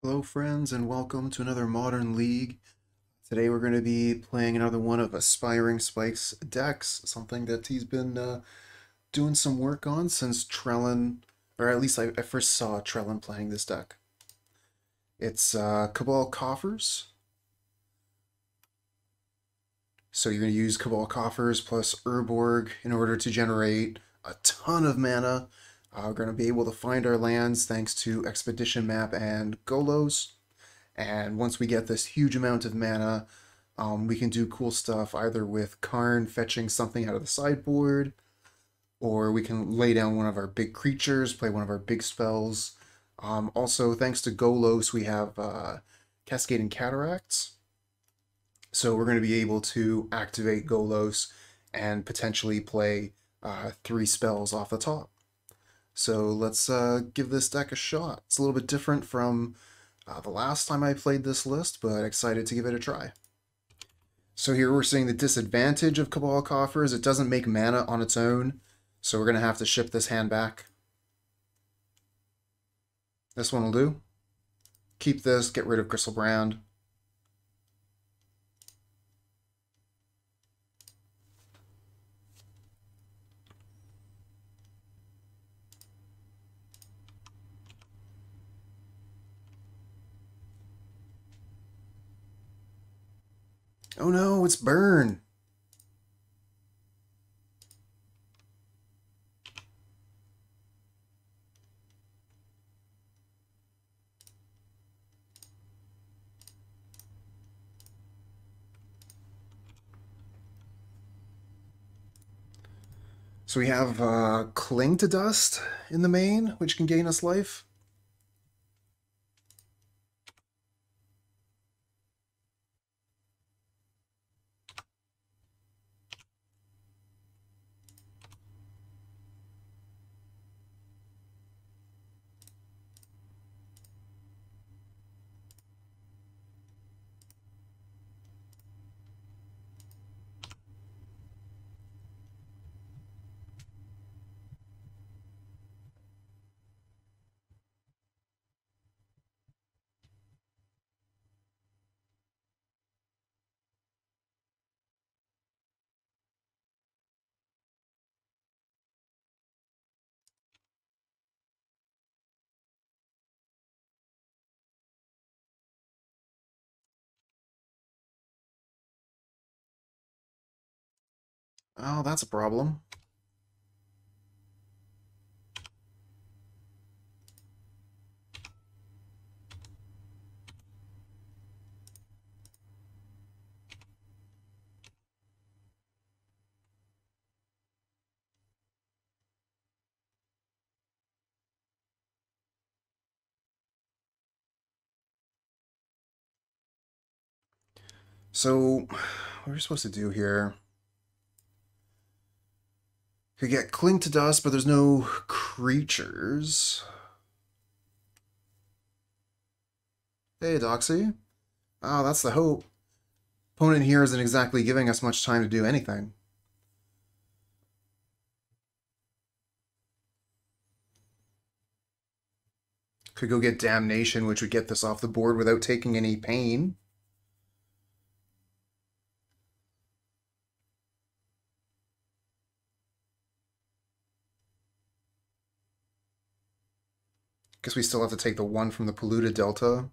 Hello friends and welcome to another Modern League. Today we're going to be playing another one of Aspiringspike's decks, something that he's been doing some work on since Trellon, or at least I first saw Trellon playing this deck. It's Cabal Coffers. So you're going to use Cabal Coffers plus Urborg in order to generate a ton of mana. We're going to be able to find our lands thanks to Expedition Map and Golos. And once we get this huge amount of mana, we can do cool stuff either with Karn fetching something out of the sideboard, or we can lay down one of our big creatures, play one of our big spells. Also, thanks to Golos, we have Cascading Cataracts. So we're going to be able to activate Golos and potentially play 3 spells off the top. So let's give this deck a shot. It's a little bit different from the last time I played this list, but excited to give it a try. So here we're seeing the disadvantage of Cabal Coffers. It doesn't make mana on its own, so we're going to have to ship this hand back. This one will do. Keep this, get rid of Griselbrand. Oh no, it's burn! So we have Cling to Dust in the main, which can gain us life. Oh, that's a problem. So, what are we supposed to do here? Could get Cling to Dust, but there's no creatures. Hey, Doxy. Oh, that's the hope. Opponent here isn't exactly giving us much time to do anything. Could go get Damnation, which would get this off the board without taking any pain. Guess we still have to take the 1 from the Polluted Delta.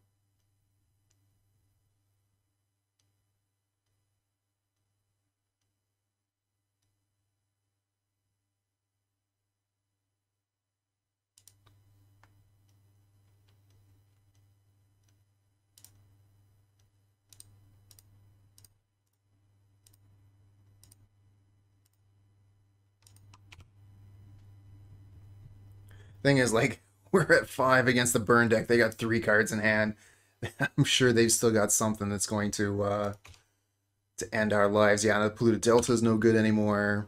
Thing is, like, we're at 5 against the burn deck. They got 3 cards in hand. I'm sure they've still got something that's going to end our lives. Yeah, the Polluted Delta is no good anymore.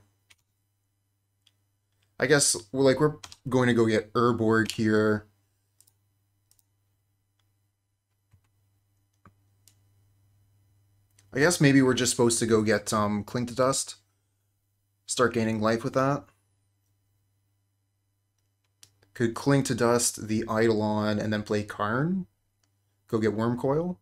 I guess we're going to go get Urborg here. I guess maybe we're just supposed to go get Cling to Dust. Start gaining life with that. Could Cling to Dust the Eidolon and then play Karn. Go get Worm Coil.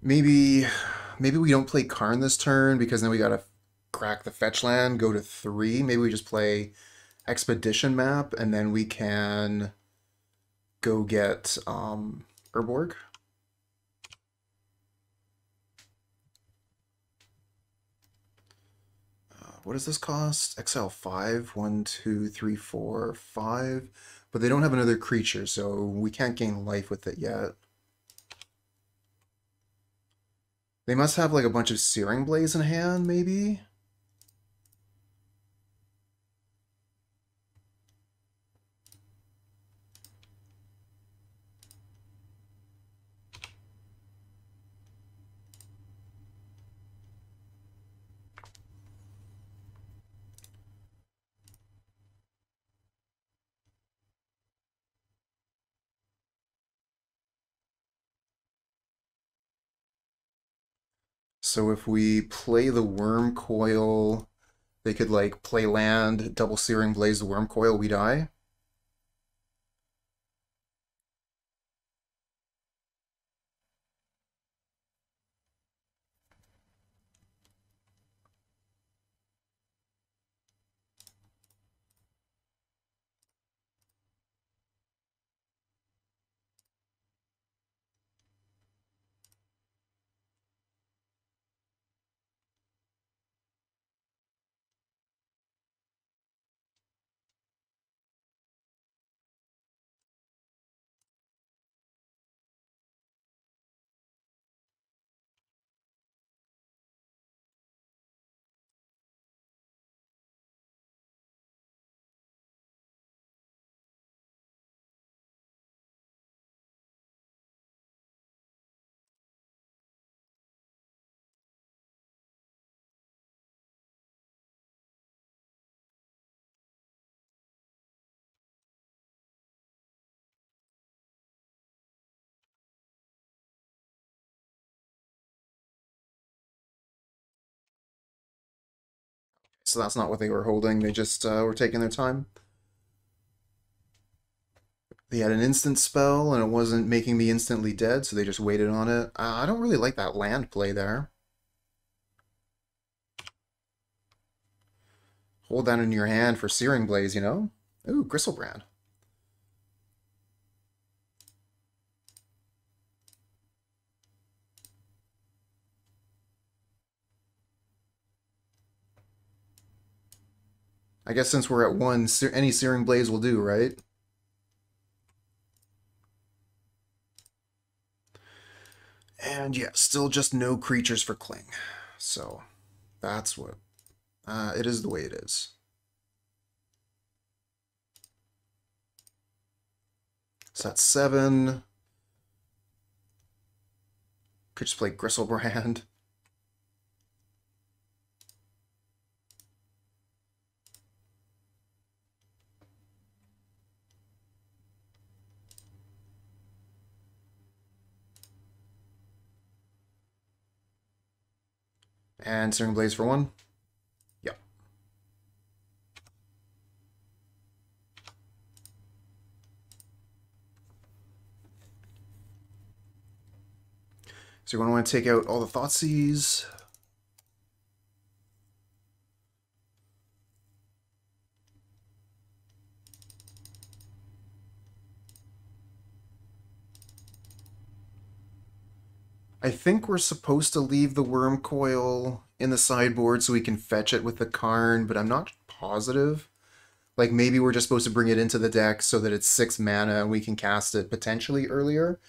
Maybe we don't play Karn this turn because then we gotta crack the fetch land, go to 3. Maybe we just play Expedition map and then we can go get Urborg. What does this cost? Exile 5, 1, 2, 3, 4, 5. But they don't have another creature, so we can't gain life with it yet. They must have like a bunch of Searing Blaze in hand, maybe? So if we play the Worm Coil, they could like play land, double Searing Blaze the Worm Coil, we die. So that's not what they were holding, they just were taking their time. They had an instant spell and it wasn't making me instantly dead, so they just waited on it. I don't really like that land play there. Hold that in your hand for Searing Blaze, you know? Ooh, Griselbrand. I guess since we're at 1, any Searing Blaze will do, right? And yeah, still just no creatures for Cling. So that's what... it is the way it is. So that's 7. Could just play Griselbrand. And Searing Blaze for 1. Yep. So you're going to want to take out all the Thoughtseize. I think we're supposed to leave the Worm Coil in the sideboard so we can fetch it with the Karn, but I'm not positive. Like, maybe we're just supposed to bring it into the deck so that it's 6 mana and we can cast it potentially earlier.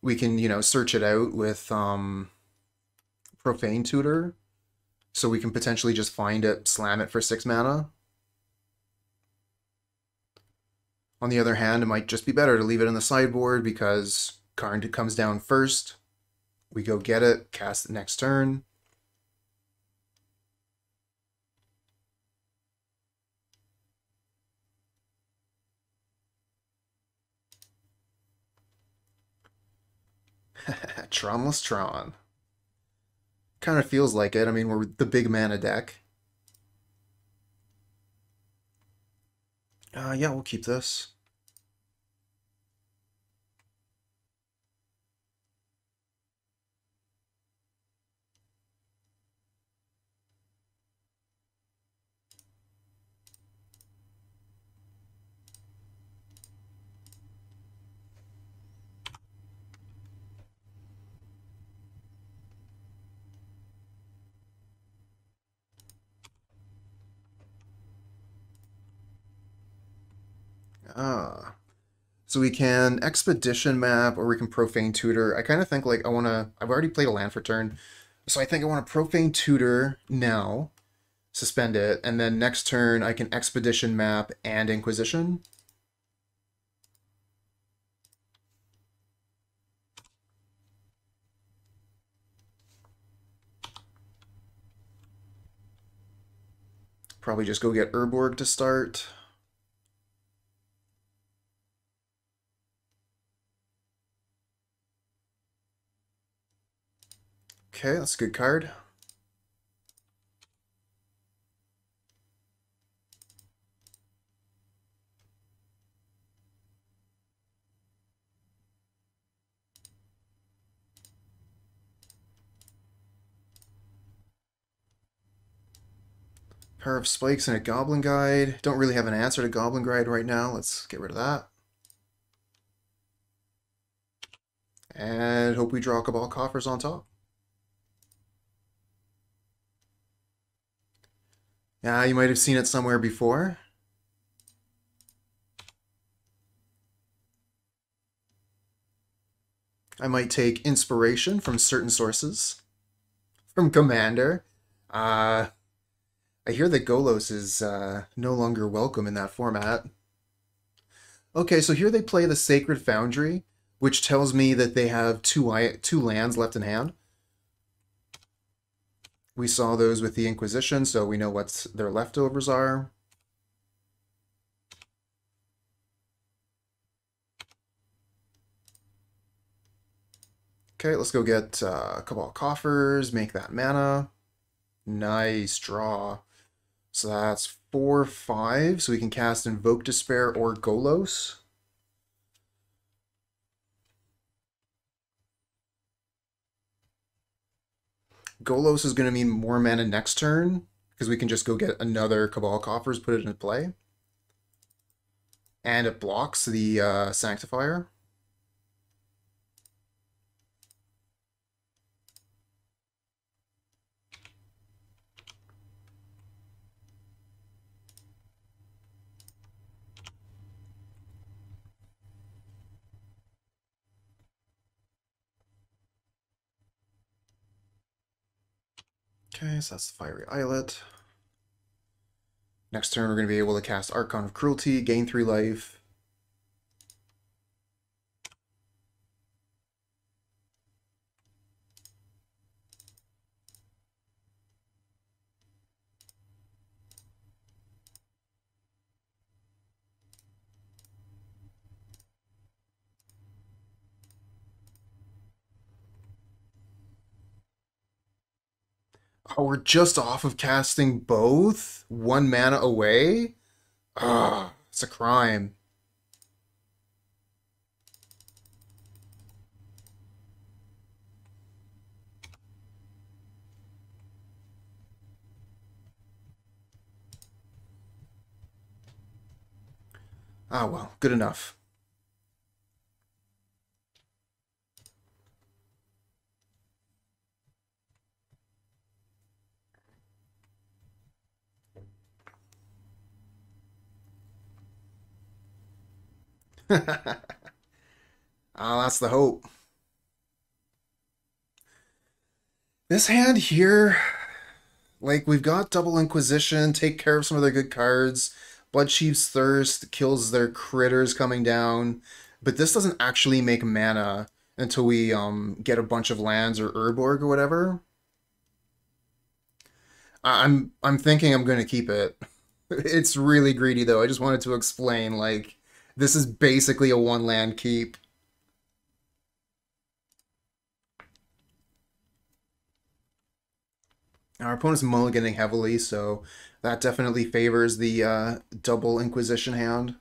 We can, you know, search it out with Profane Tutor, so we can potentially just find it, slam it for 6 mana. On the other hand, it might just be better to leave it in the sideboard because Karn comes down first. We go get it, cast it next turn. Tronless Tron. Kind of feels like it. I mean, we're the big mana deck. Yeah, we'll keep this. So we can Expedition Map or we can Profane Tutor. I kind of think like I've already played a land for turn, so I think I want to Profane Tutor now, suspend it, and then next turn I can Expedition Map and Inquisition. Probably just go get Urborg to start. Okay, that's a good card. Pair of Spikes and a Goblin Guide. Don't really have an answer to Goblin Guide right now. Let's get rid of that. And hope we draw Cabal Coffers on top. Yeah, you might have seen it somewhere before. I might take inspiration from certain sources. From Commander. I hear that Golos is no longer welcome in that format. Okay, so here they play the Sacred Foundry, which tells me that they have two lands left in hand. We saw those with the Inquisition, so we know what their leftovers are. Okay, let's go get Cabal Coffers, make that mana. Nice draw. So that's 4/5, so we can cast Invoke Despair or Golos. Golos is going to mean more mana next turn, because we can just go get another Cabal Coffers, put it into play. And it blocks the Sanctifier. Okay, so that's the Fiery Islet. Next turn, we're going to be able to cast Archon of Cruelty, gain 3 life. Oh, we're just off of casting both? 1 mana away? Ah, it's a crime. Ah, well, good enough. Ah, that's the hope. This hand here, like, we've got Double Inquisition, take care of some of their good cards. Bloodchief's Thirst kills their critters coming down, but this doesn't actually make mana until we get a bunch of lands or Urborg or whatever. I'm thinking I'm going to keep it. It's really greedy, though. I just wanted to explain, like, this is basically a 1 land keep. Our opponent's mulliganing heavily, so that definitely favors the double Inquisition hand.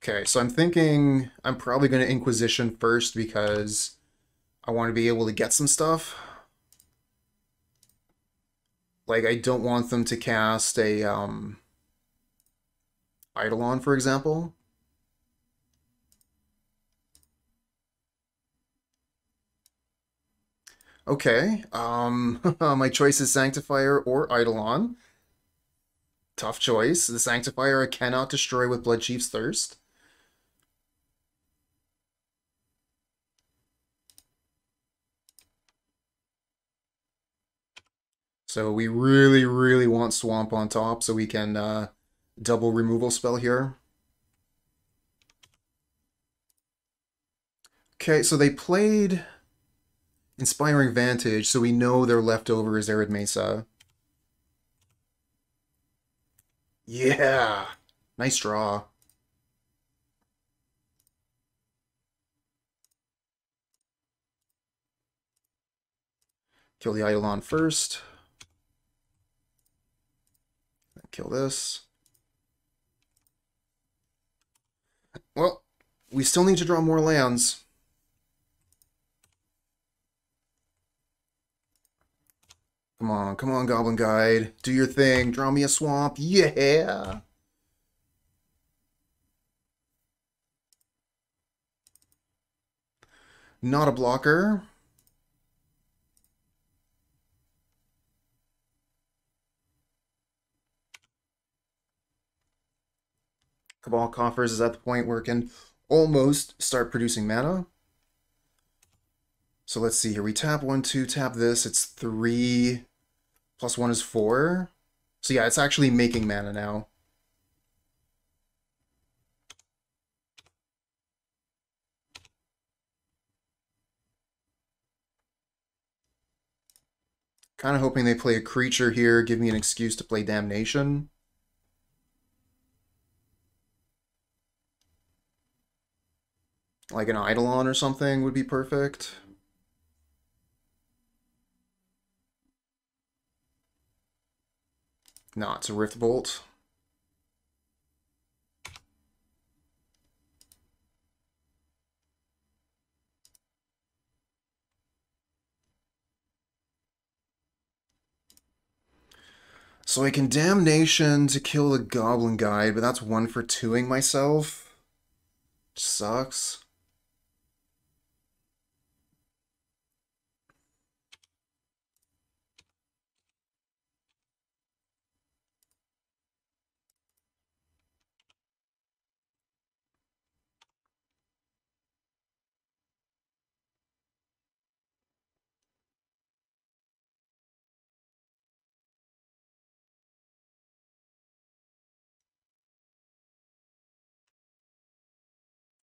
Okay, so I'm thinking I'm probably going to Inquisition first because I want to be able to get some stuff. Like, I don't want them to cast a Eidolon, for example. Okay, my choice is Sanctifier or Eidolon. Tough choice. The Sanctifier I cannot destroy with Bloodchief's Thirst. So we really, really want Swamp on top so we can double removal spell here. Okay, so they played Inspiring Vantage, so we know their leftover is Arid Mesa. Yeah! Nice draw. Kill the Eidolon first. Kill this. Well, we still need to draw more lands. Come on, Goblin Guide. Do your thing. Draw me a swamp. Yeah! Not a blocker. Cabal Coffers is at the point where it can almost start producing mana. So let's see here. We tap 1, 2, tap this. It's 3. Plus 1 is 4. So yeah, it's actually making mana now. Kind of hoping they play a creature here, give me an excuse to play Damnation. Like an Eidolon or something would be perfect. No, it's a Rift Bolt. So I can Damnation to kill the Goblin Guide, but that's 1 for 2ing myself. Sucks.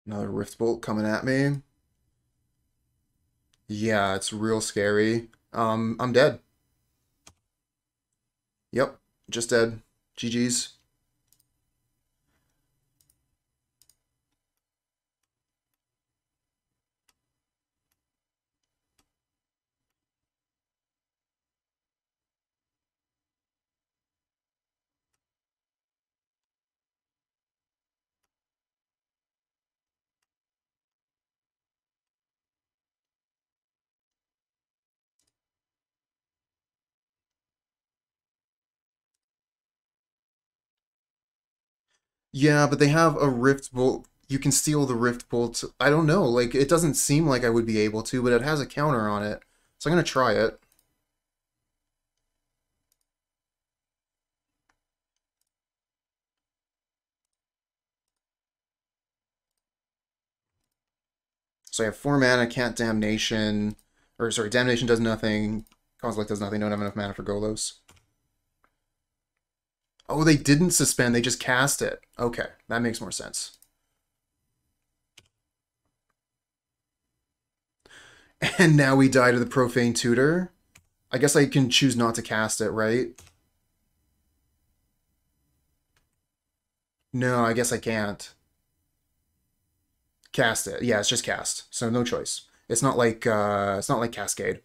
Another Rift Bolt coming at me. Yeah, it's real scary. I'm dead. Yep, just dead. GG's. Yeah, but they have a Rift Bolt. You can steal the Rift Bolt. I don't know. Like, it doesn't seem like I would be able to, but it has a counter on it. So I'm going to try it. So I have 4 mana, can't Damnation. Or, sorry, Damnation does nothing. Kozilek does nothing. Don't have enough mana for Golos. Oh, they didn't suspend. They just cast it. Okay, that makes more sense. And now we die to the Profane Tutor. I guess I can choose not to cast it, right? No, I guess I can't. Cast it. Yeah, it's just cast. So no choice. It's not like Cascade.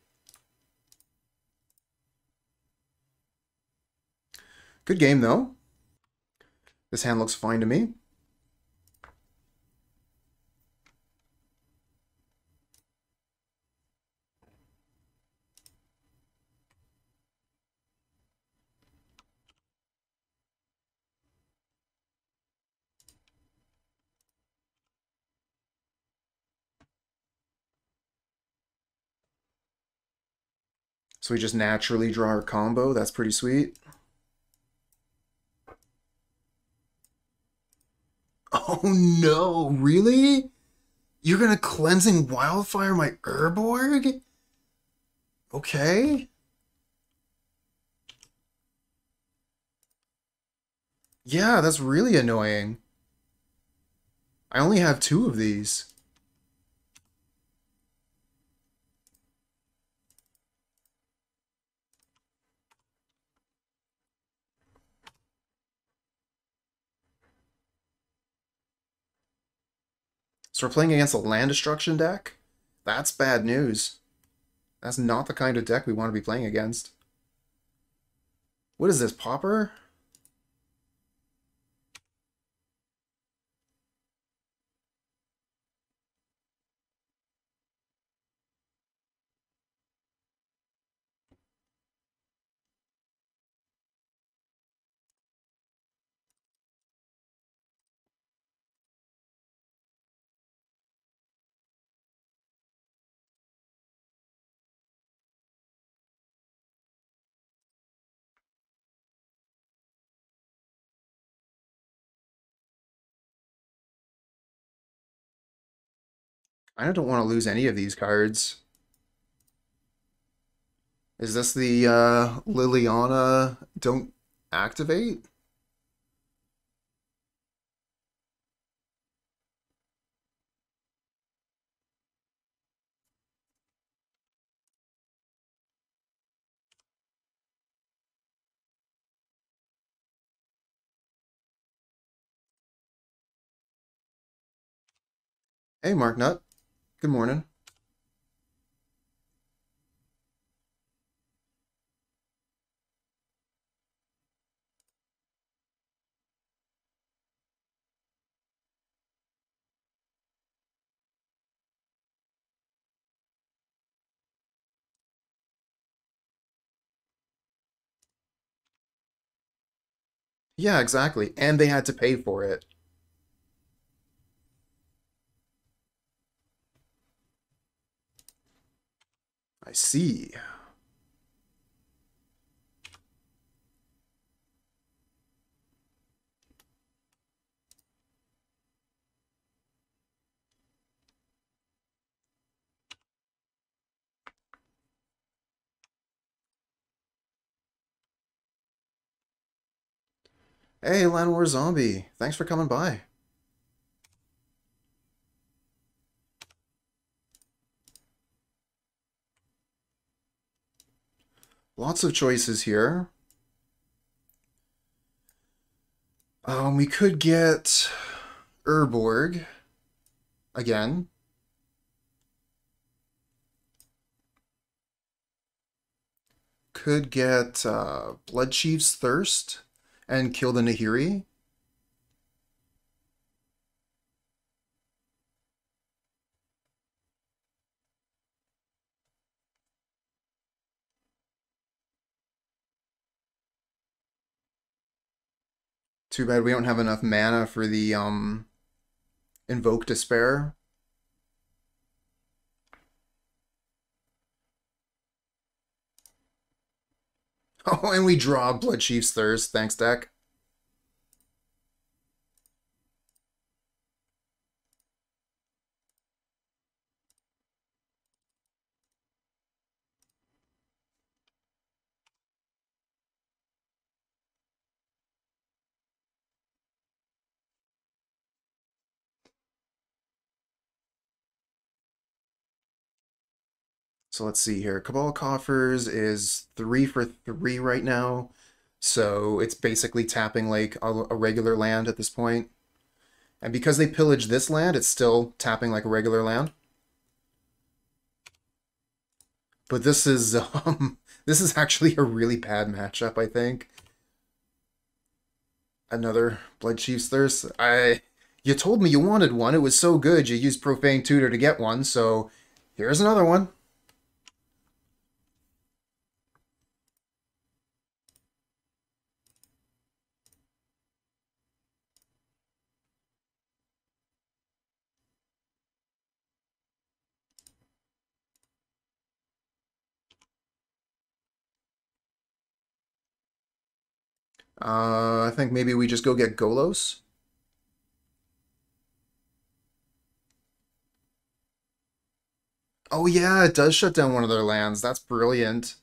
Good game though. This hand looks fine to me. So we just naturally draw our combo. That's pretty sweet. Oh no, really? You're gonna Cleansing Wildfire my Urborg? Okay. Yeah, that's really annoying. I only have 2 of these. So we're playing against a land destruction deck? That's bad news. That's not the kind of deck we want to be playing against. What is this, Pauper? I don't want to lose any of these cards. Is this the Liliana don't activate? Hey, Mark Nut. Good morning. Yeah, exactly. And they had to pay for it. I see. Hey, Land War Zombie. Thanks for coming by. Lots of choices here. We could get Urborg again. Could get Bloodchief's Thirst and kill the Nahiri. Too bad we don't have enough mana for the Invoke Despair. Oh, and we draw Bloodchief's Thirst. Thanks, deck. So let's see here. Cabal Coffers is 3 for 3 right now. So it's basically tapping like a regular land at this point. And because they pillaged this land, it's still tapping like a regular land. But this is actually a really bad matchup, I think. Another Bloodchief's Thirst. You told me you wanted one. It was so good you used Profane Tutor to get one, so here's another one. I think maybe we just go get Golos. Oh yeah, it does shut down one of their lands. That's brilliant.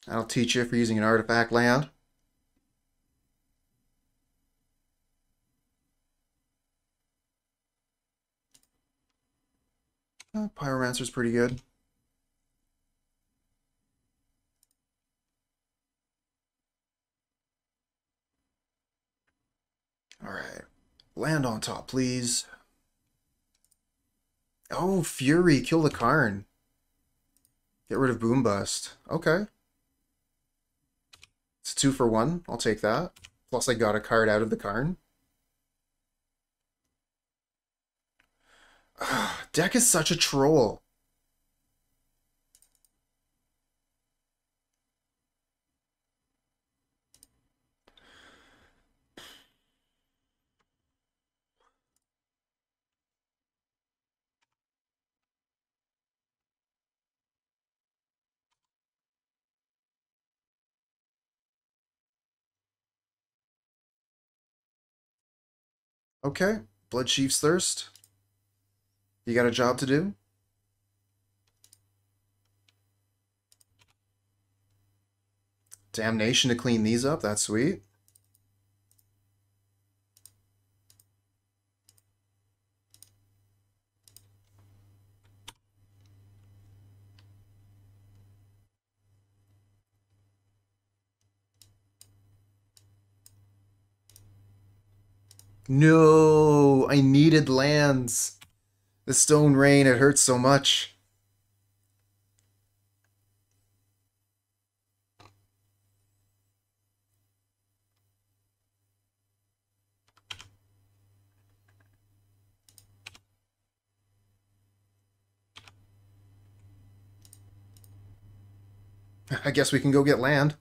I'll teach you for using an artifact land. Pyromancer's pretty good. Alright. Land on top, please. Oh, Fury. Kill the Karn. Get rid of Boom Bust. Okay. It's 2 for 1. I'll take that. Plus I got a card out of the Karn. Deck is such a troll. Okay. Bloodchief's Thirst. You got a job to do? Damnation to clean these up. That's sweet. No, I needed lands. The Stone Rain, it hurts so much. I guess we can go get land.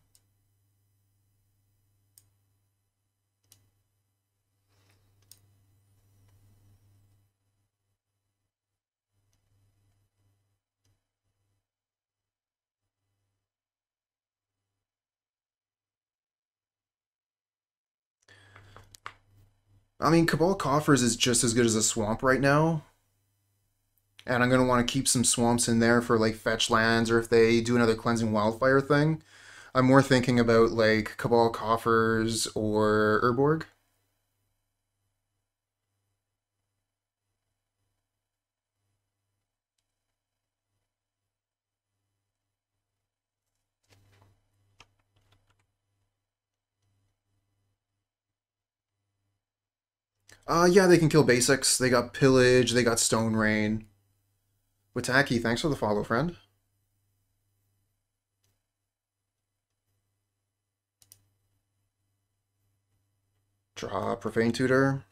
I mean, Cabal Coffers is just as good as a swamp right now. And I'm going to want to keep some swamps in there for like fetch lands, or if they do another Cleansing Wildfire thing. I'm more thinking about like Cabal Coffers or Urborg. Yeah, they can kill basics. They got Pillage, they got Stone Rain. Wataki, thanks for the follow, friend. Draw Profane Tutor.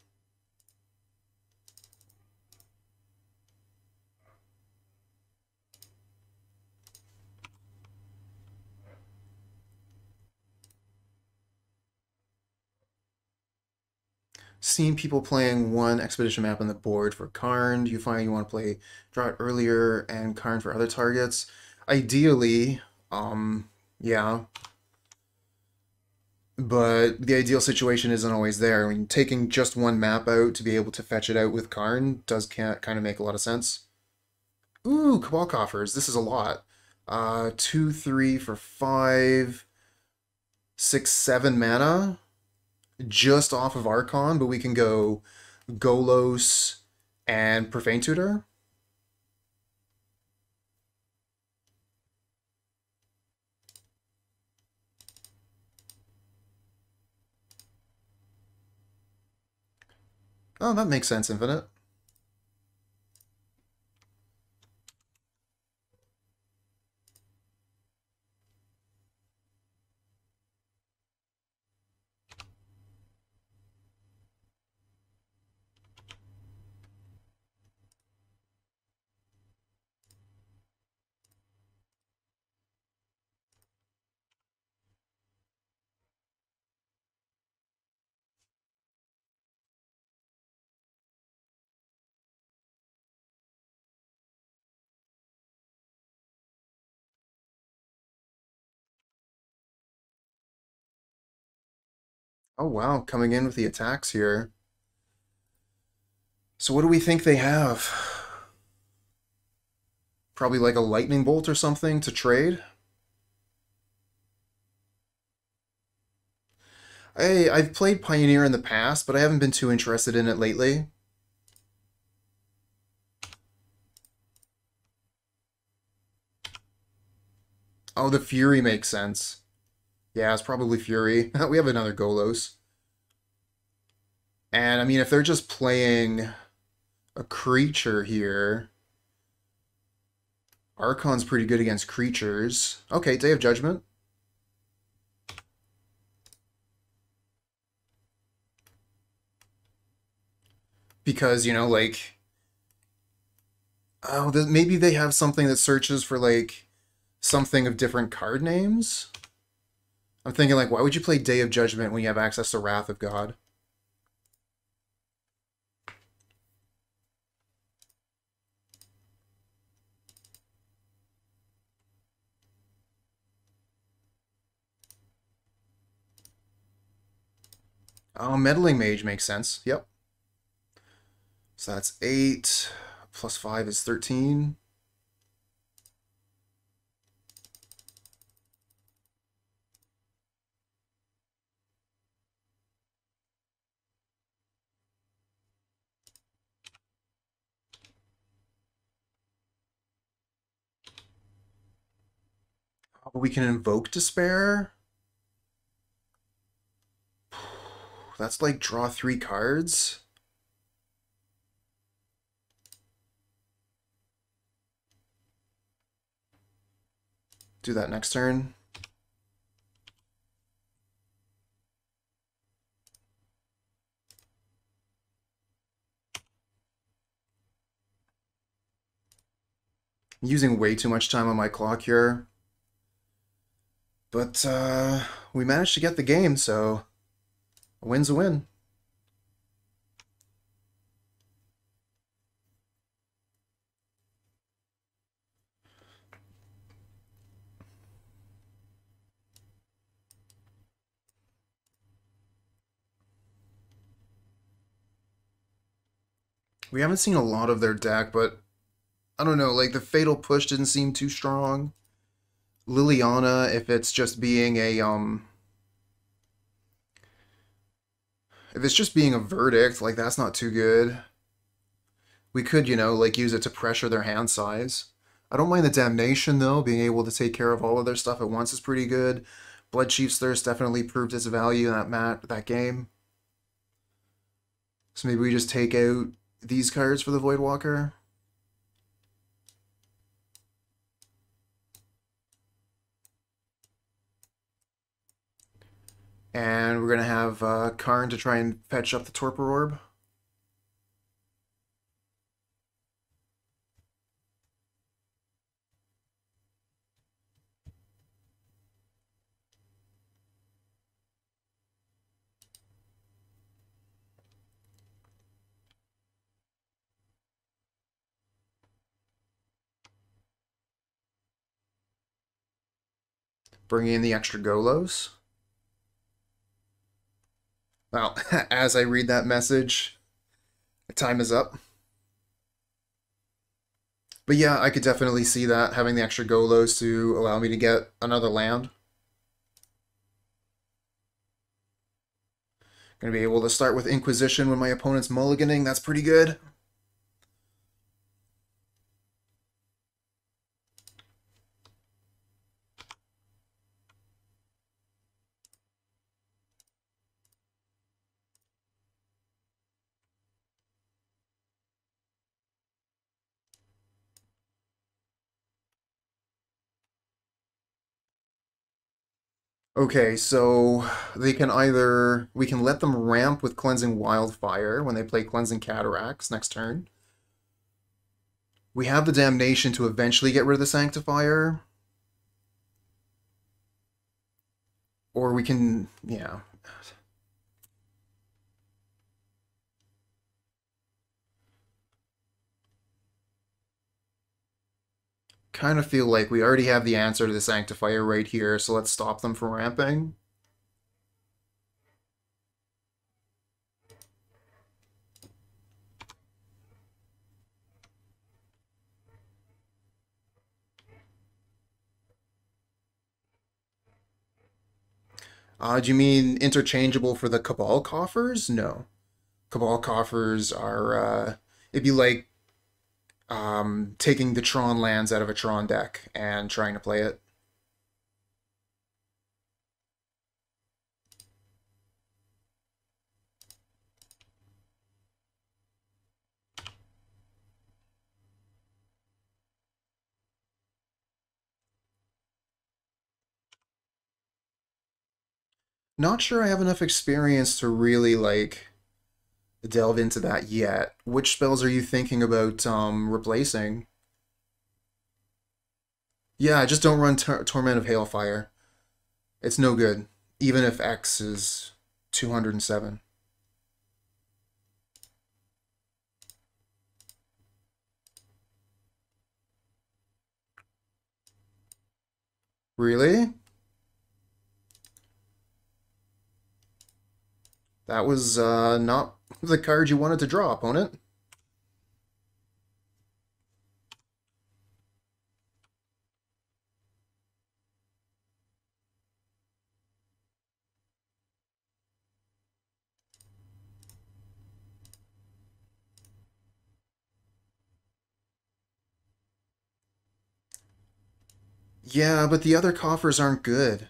Seen people playing one expedition map on the board for Karn. Do you find you want to play draw it earlier and Karn for other targets? Ideally, yeah. But the ideal situation isn't always there. I mean, taking just one map out to be able to fetch it out with Karn does kind of make a lot of sense. Ooh, Cabal Coffers. This is a lot. 2, 3 for 5. 6, 7 mana just off of Archon, but we can go Golos and Profane Tutor. Oh, that makes sense, Infinite. Oh wow, coming in with the attacks here. So what do we think they have? Probably like a lightning bolt or something to trade? I've played Pioneer in the past, but I haven't been too interested in it lately. Oh, the Fury makes sense. Yeah, it's probably Fury. We have another Golos. And I mean, if they're just playing a creature here, Archon's pretty good against creatures. Okay, Day of Judgment. Because, you know, like... Oh, maybe they have something that searches for, like, something of different card names? I'm thinking, like, why would you play Day of Judgment when you have access to Wrath of God? Oh, Meddling Mage makes sense. Yep. So that's 8. Plus 5 is 13. Oh, we can Invoke Despair? That's like draw 3 cards. Do that next turn. I'm using way too much time on my clock here. But we managed to get the game, so a win's a win. We haven't seen a lot of their deck, but I don't know, like the Fatal Push didn't seem too strong. Liliana, if it's just being a if it's just being a verdict, like that's not too good. We could, you know, like use it to pressure their hand size. I don't mind the Damnation though, being able to take care of all of their stuff at once is pretty good. Bloodchief's Thirst definitely proved its value in that game. So maybe we just take out these cards for the Voidwalker. And we're going to have Karn to try and fetch up the Torpor Orb. Bringing in the extra Golos. Well, as I read that message, time is up. But yeah, I could definitely see that, having the extra Golos to allow me to get another land. Gonna be able to start with Inquisition when my opponent's mulliganing. That's pretty good. Okay, so they can either... We can let them ramp with Cleansing Wildfire when they play Cleansing Cataracts next turn. We have the Damnation to eventually get rid of the Sanctifier. Or we can... yeah. Kind of feel like we already have the answer to the Sanctifier right here, so let's stop them from ramping. Do you mean interchangeable for the Cabal Coffers? No. Cabal Coffers are, it'd be like taking the Tron lands out of a Tron deck and trying to play it. Not sure I have enough experience to really, like, delve into that yet. Which spells are you thinking about replacing? Yeah, just don't run Torment of Hailfire. It's no good, even if X is 207. Really? That was not the card you wanted to draw, opponent. Yeah, but the other coffers aren't good.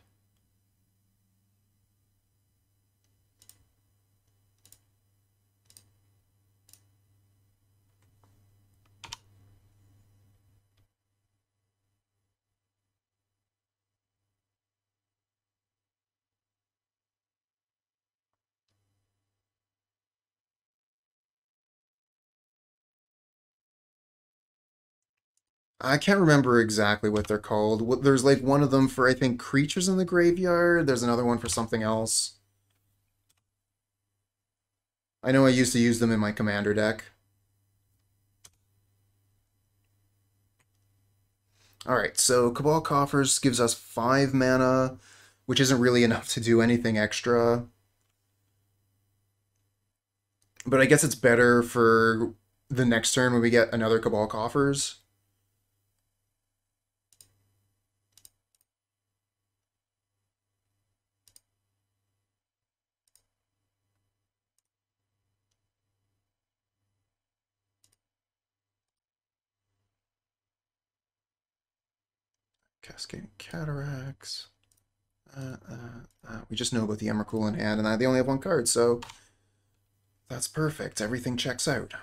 I can't remember exactly what they're called. There's like one of them for, I think, creatures in the graveyard. There's another one for something else. I know I used to use them in my commander deck. Alright, so Cabal Coffers gives us 5 mana, which isn't really enough to do anything extra. But I guess it's better for the next turn when we get another Cabal Coffers. Cascading Cataracts. We just know about the Emrakul in hand, and they only have 1 card, so that's perfect. Everything checks out.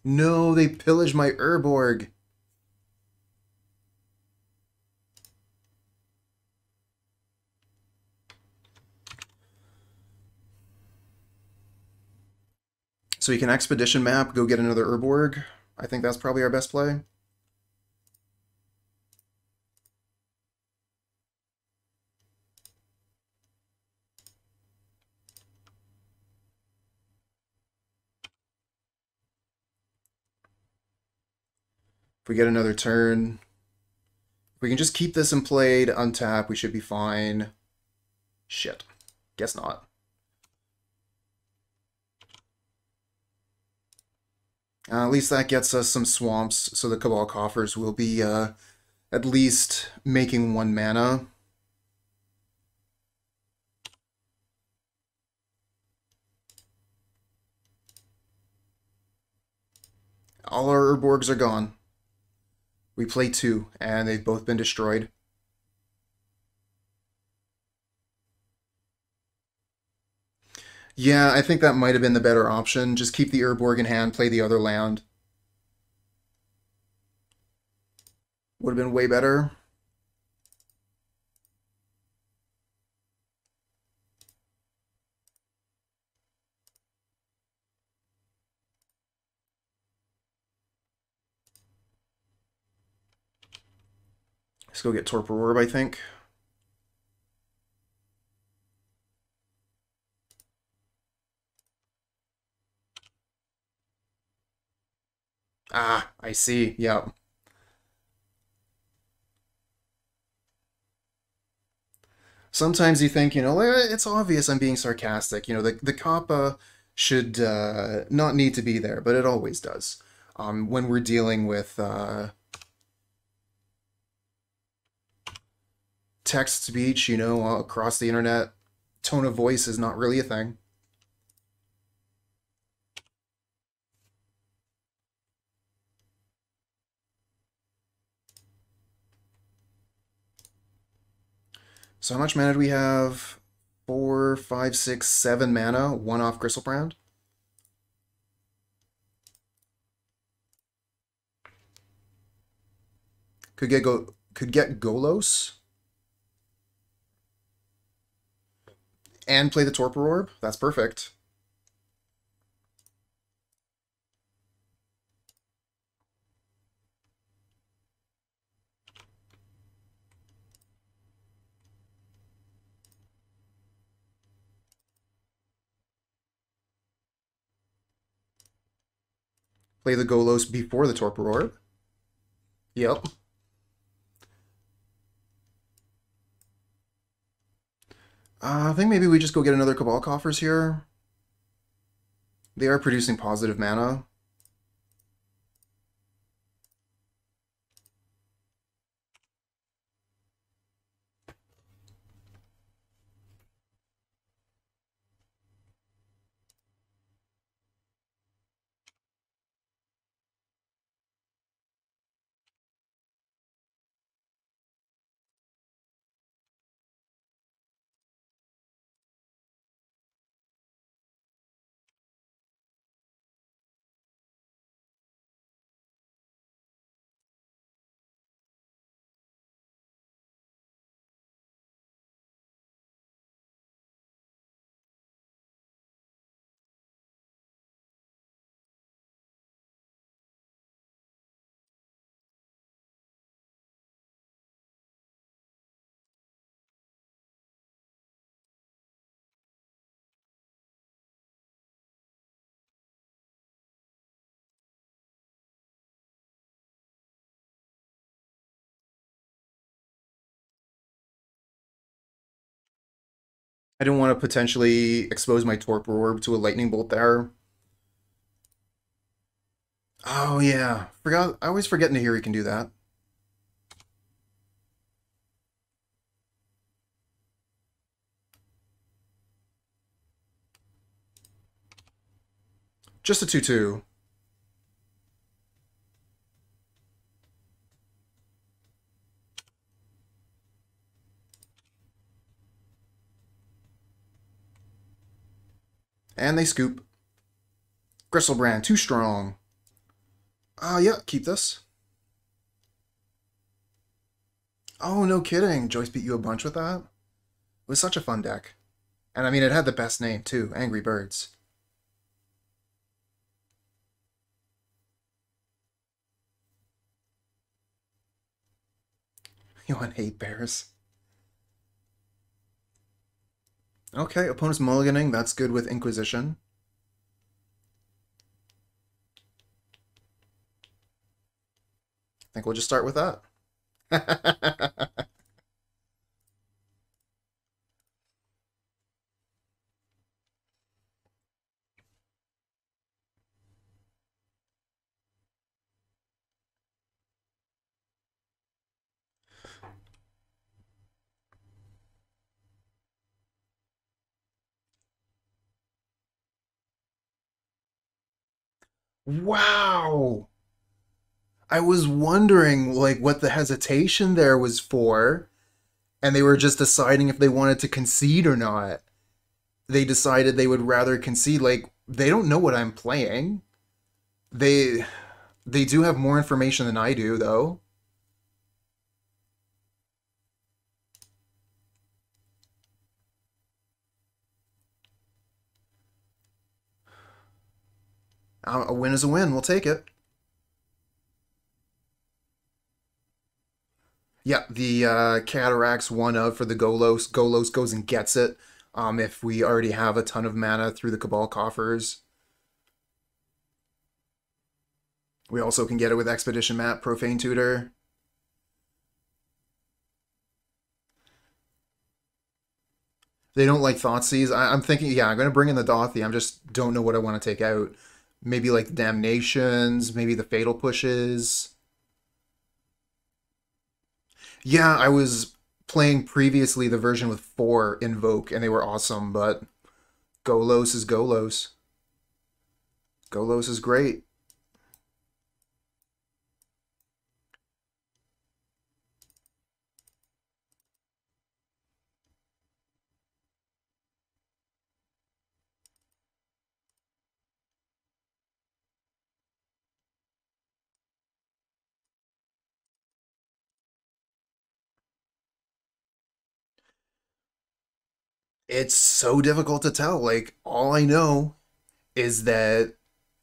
No, they pillaged my Urborg. So you can Expedition Map, go get another Urborg. I think that's probably our best play. If we get another turn, if we can just keep this in play to untap, we should be fine. Shit. Guess not. At least that gets us some swamps, so the Cabal Coffers will be at least making 1 mana. All our Urborgs are gone. We play 2, and they've both been destroyed. Yeah, I think that might have been the better option. Just keep the Urborg in hand, play the other land. Would have been way better. Let's go get Torpor Orb, I think. Ah, I see. Yep. Sometimes you think, it's obvious I'm being sarcastic. The Kappa should not need to be there, but it always does. When we're dealing with text speech, across the internet, tone of voice is not really a thing. So how much mana do we have? 4, 5, 6, 7 mana, 1 off Griselbrand. Could get Golos. And play the Torpor Orb. That's perfect. Play the Golos before the Torpor Orb. Yep. I think maybe we just go get another Cabal Coffers here. They are producing positive mana. I didn't want to potentially expose my Torpor Orb to a Lightning Bolt there. Oh yeah, forgot. I always forget Nihil can do that. Just a 2/2. And they scoop. Griselbrand, too strong. Yeah, keep this. Oh, no kidding. Joyce beat you a bunch with that? It was such a fun deck. And I mean, it had the best name, too. Angry Birds. You want hate bears? Okay, opponent's mulliganing. That's good with Inquisition. I think we'll just start with that. Wow! I was wondering, like, what the hesitation there was for, and they were just deciding if they wanted to concede or not. They decided they would rather concede. Like, they don't know what I'm playing. They they do have more information than I do, though. A win is a win. We'll take it. Yeah, the Cataracts one of for the Golos. Golos goes and gets it. If we already have a ton of mana through the Cabal Coffers, we also can get it with Expedition Map, Profane Tutor. They don't like Thoughtseize. I'm thinking, yeah, I'm going to bring in the Dauthi. I just don't know what I want to take out. Maybe like the Damnations, maybe the Fatal Pushes. Yeah, I was playing previously the version with 4 Invoke, and they were awesome, but Golos is Golos. Golos is great. It's so difficult to tell. Like, all I know is that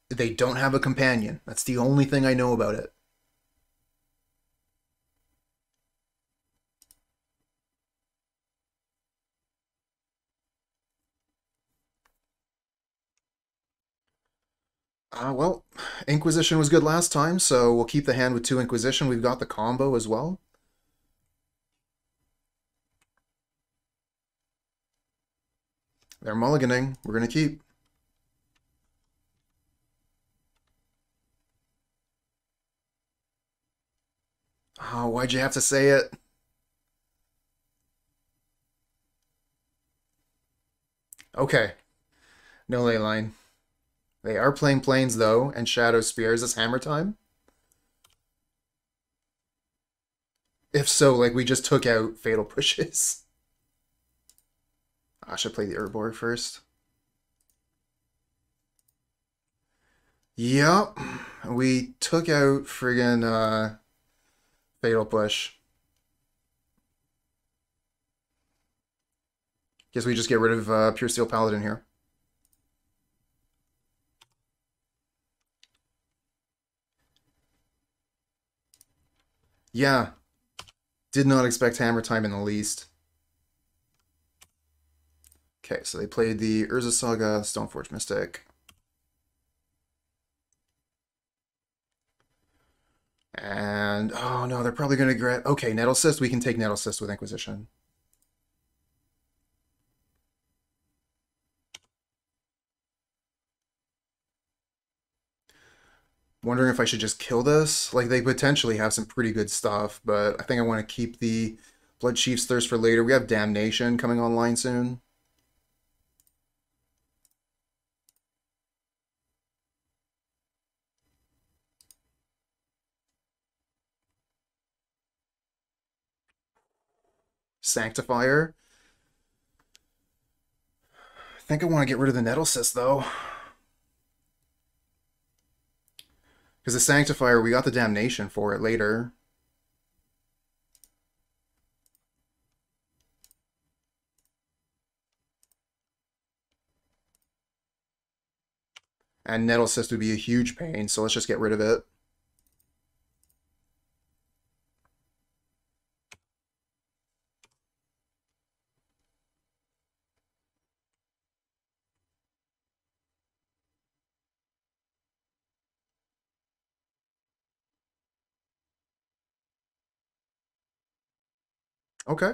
they don't have a companion. That's the only thing I know about it. Well, Inquisition was good last time, so we'll keep the hand with 2 Inquisition. We've got the combo as well. They're mulliganing. We're going to keep. Oh, why'd you have to say it? Okay, no ley line. They are playing Plains, though, and Shadow Spears. Is Hammer time? If so, like, we just took out Fatal Pushes. I should play the Urborg first. Yep. We took out friggin' Fatal Push. Guess we just get rid of Pure Steel Paladin here. Yeah. Did not expect Hammer time in the least. Okay, so they played the Urza Saga, Stoneforge Mystic. And, oh no, they're probably going to grab... Okay, Nettle Cyst, we can take Nettle Cyst with Inquisition. Wondering if I should just kill this. Like, they potentially have some pretty good stuff, but I think I want to keep the Bloodchief's Thirst for later. We have Damnation coming online soon. Sanctifier. I think I want to get rid of the Nettle Cyst, though. Because the Sanctifier, we got the Damnation for it later. And Nettle Cyst would be a huge pain, so let's just get rid of it. Okay.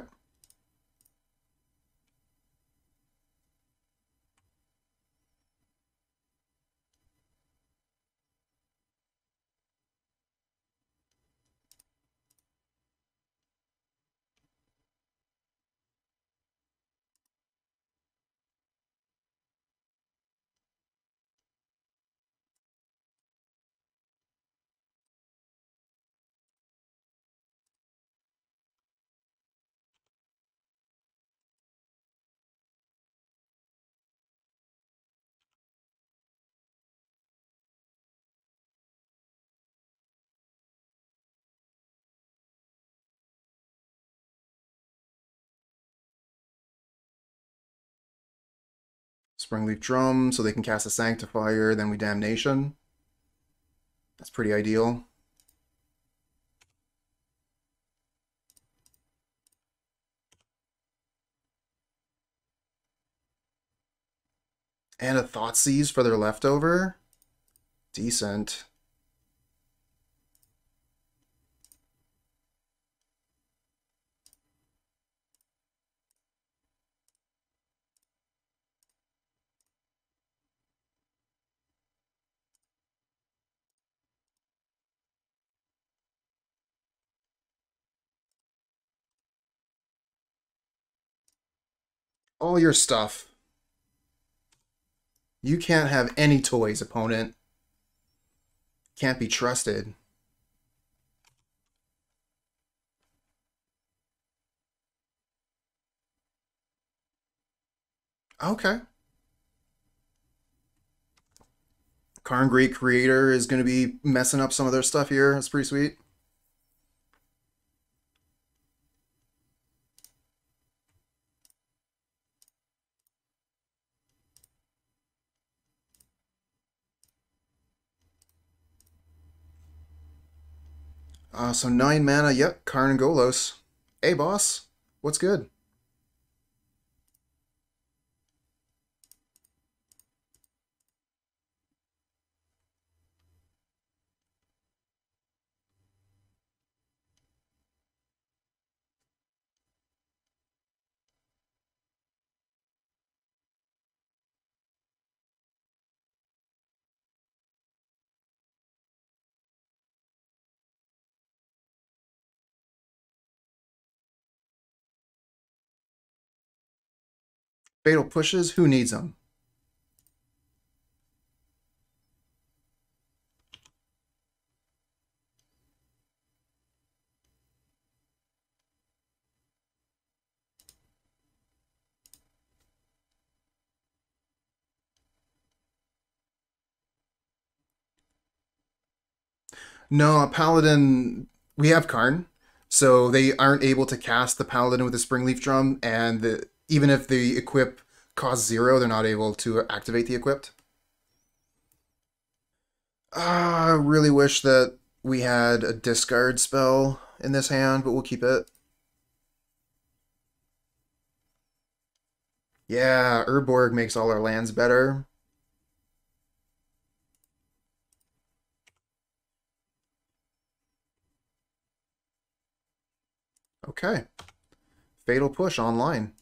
Springleaf Drum, so they can cast a Sanctifier, then we Damnation. That's pretty ideal. And a Thoughtseize for their leftover. Decent. All your stuff. You can't have any toys, opponent. Can't be trusted. Okay. Karn Great Creator is going to be messing up some of their stuff here. That's pretty sweet. So 9 mana, yep, Karn and Golos. Hey, boss. What's good? Fatal Pushes, who needs them? No, a Paladin, we have Karn, so they aren't able to cast the Paladin with the Springleaf Drum, and even if the equip costs 0, they're not able to activate the equipped. I really wish that we had a discard spell in this hand, but we'll keep it. Yeah, Urborg makes all our lands better. Okay. Fatal Push online.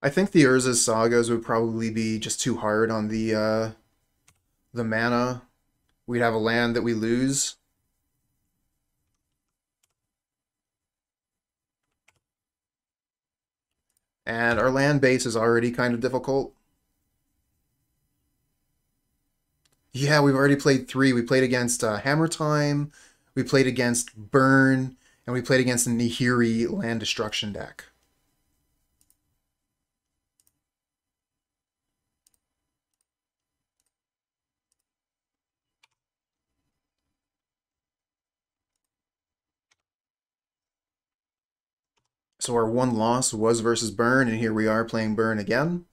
I think the Urza's Sagas would probably be just too hard on the mana. We'd have a land that we lose. And our land base is already kind of difficult. Yeah, we've already played 3. We played against Hammer Time, we played against Burn, and we played against the Nihiri land destruction deck. So our one loss was versus Burn, and here we are playing Burn again.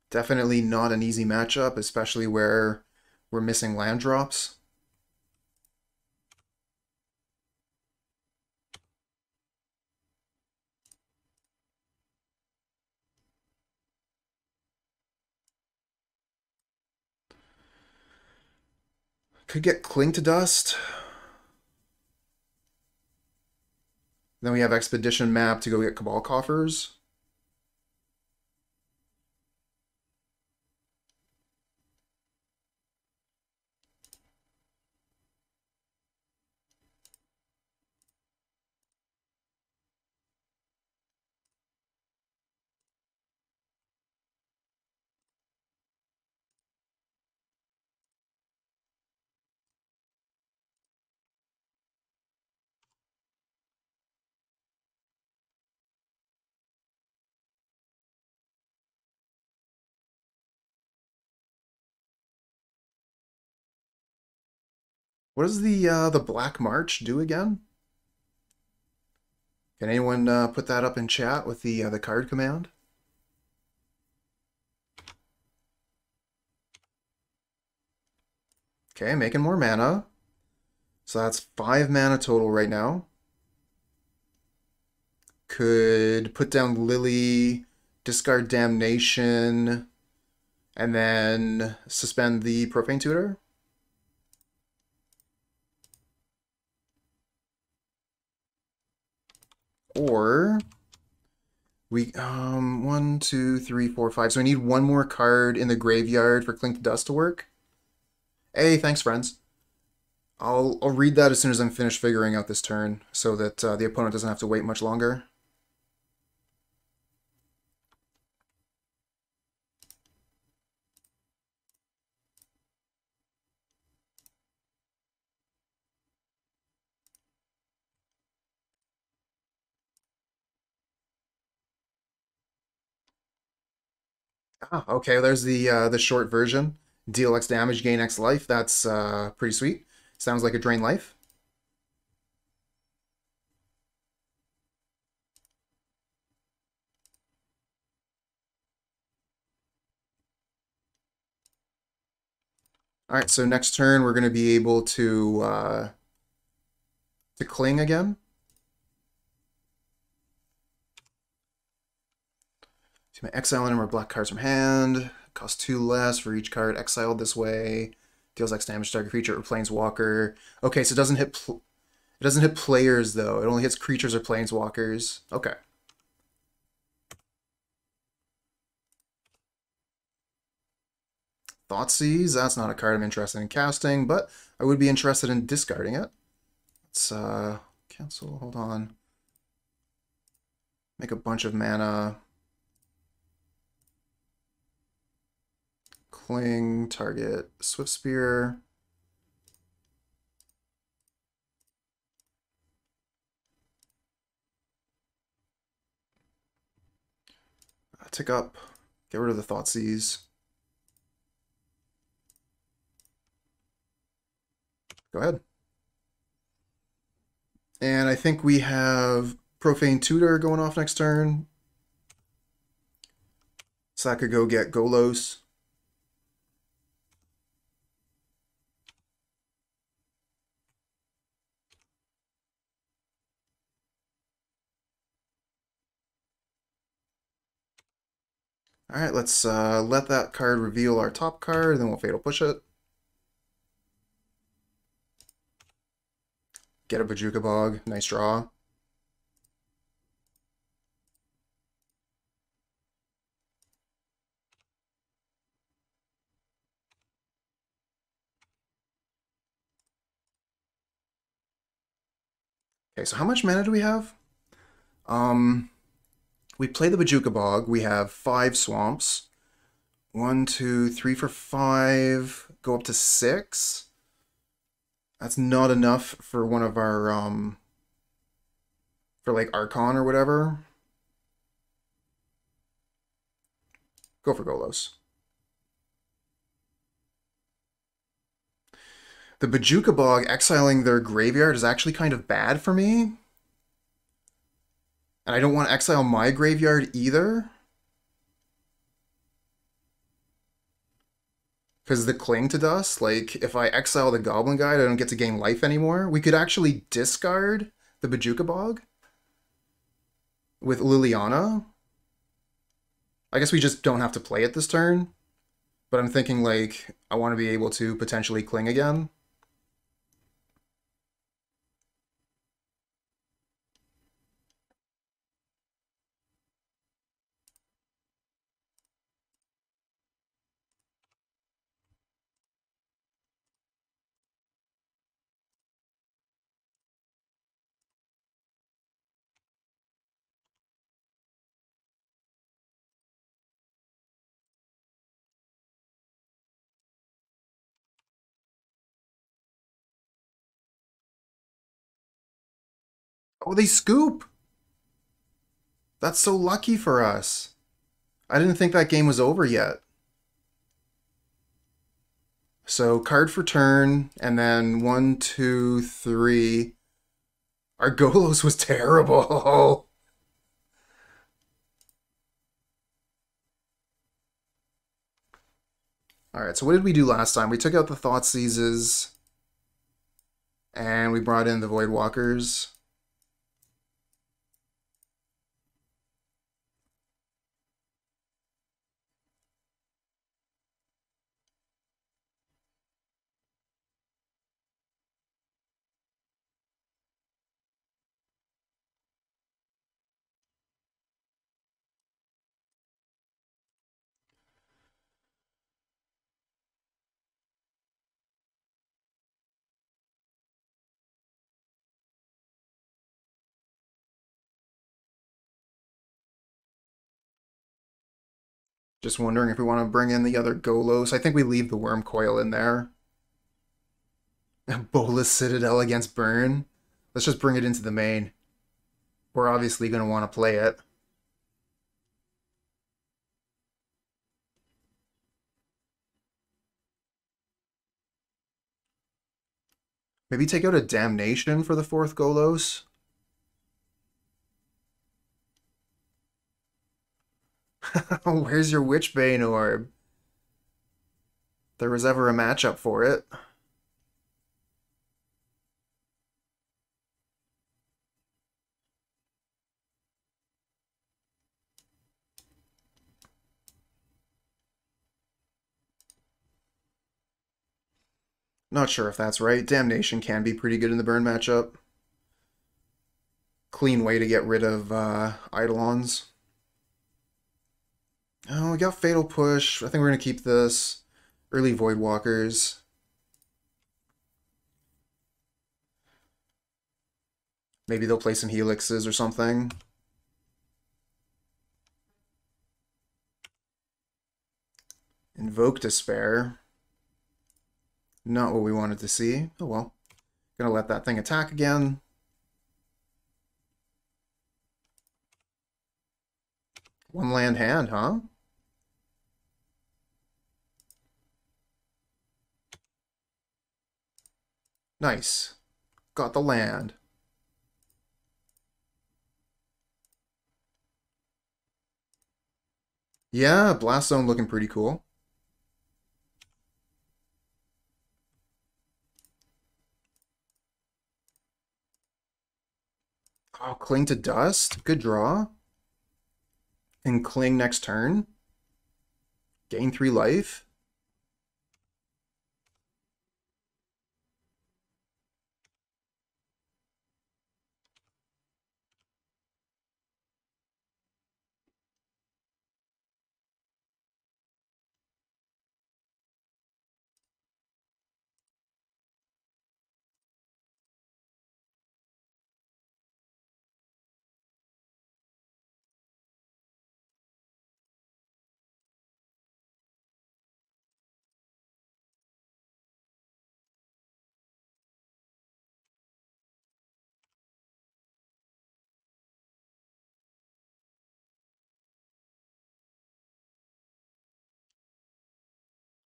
Definitely not an easy matchup, especially where we're missing land drops. Could get Cling to Dust. Then we have Expedition Map to go get Cabal Coffers. What does the Black March do again? Can anyone put that up in chat with the card command? Okay, making more mana. So that's 5 mana total right now. Could put down Lily, discard Damnation, and then suspend the Profane Tutor. Or we 1, 2, 3, 4, 5. So we need one more card in the graveyard for Clink to Dust to work. Hey, thanks, friends. I'll read that as soon as I'm finished figuring out this turn, so that the opponent doesn't have to wait much longer. Ah, okay, there's the short version. Deal X damage, gain X life. That's pretty sweet. Sounds like a drain life. All right, so next turn we're going to be able to cling again. So my exile any more black cards from hand. Costs 2 less for each card exiled this way. Deals X damage to target creature or planeswalker. Okay, so it doesn't hit players though. It only hits creatures or planeswalkers. Okay. Thoughtseize, that's not a card I'm interested in casting, but I would be interested in discarding it. Let's cancel, hold on. Make a bunch of mana. Cling, target, Swift Spear. Tick up, get rid of the Thoughtseize. Go ahead. And I think we have Profane Tutor going off next turn. So that could go get Golos. All right, let's let that card reveal our top card, then we'll Fatal Push it. Get a Bojuka Bog, nice draw. Okay, so how much mana do we have? We play the Bojuka Bog. We have 5 swamps. 1, 2, 3 for 5. Go up to 6. That's not enough for one of our, for like Archon or whatever. Go for Golos. The Bojuka Bog exiling their graveyard is actually kind of bad for me. And I don't want to exile my graveyard either. Because the Cling to Dust, like, if I exile the Goblin Guide, I don't get to gain life anymore. We could actually discard the Bojuka Bog with Liliana. I guess we just don't have to play it this turn. But I'm thinking, like, I want to be able to potentially Cling again. Oh, they scoop! That's so lucky for us. I didn't think that game was over yet. So card for turn, and then 1, 2, 3. Our Golos was terrible. Alright, so what did we do last time? We took out the Thoughtseizes, and we brought in the Voidwalkers. Just wondering if we want to bring in the other Golos. I think we leave the Worm Coil in there. Bolas Citadel against Burn. Let's just bring it into the main. We're obviously going to want to play it. Maybe take out a Damnation for the 4th Golos. Where's your Witchbane Orb? There was ever a matchup for it. Not sure if that's right. Damnation can be pretty good in the burn matchup. Clean way to get rid of Eidolons. Oh, we got Fatal Push. I think we're going to keep this. Early Voidwalkers. Maybe they'll play some Helixes or something. Invoke Despair. Not what we wanted to see. Oh well. Gonna let that thing attack again. One land hand, huh? Nice. Got the land. Yeah, Blast Zone looking pretty cool. Oh, Cling to Dust. Good draw. And Cling next turn. Gain 3 life.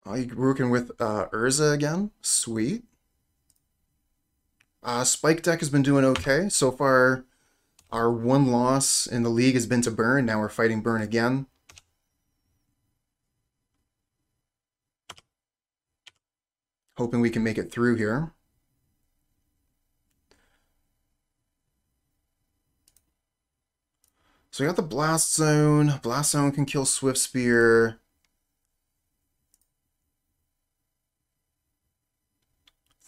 Oh, you're working with Urza again? Sweet. Spike deck has been doing okay. So far, our one loss in the league has been to Burn. Now we're fighting Burn again. Hoping we can make it through here. So we got the Blast Zone. Blast Zone can kill Swift Spear.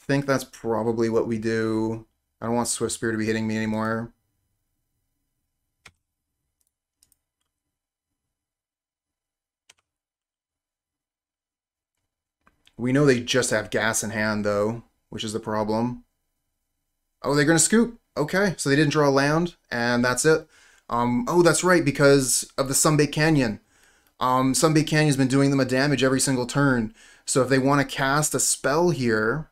Think that's probably what we do. I don't want Swift Spear to be hitting me anymore. We know they just have gas in hand, though, which is the problem. Oh, they're going to scoop. Okay, so they didn't draw a land, and that's it. Oh, that's right, because of the Sunbaked Canyon. Sunbaked Canyon's been doing them a damage every single turn. So if they want to cast a spell here,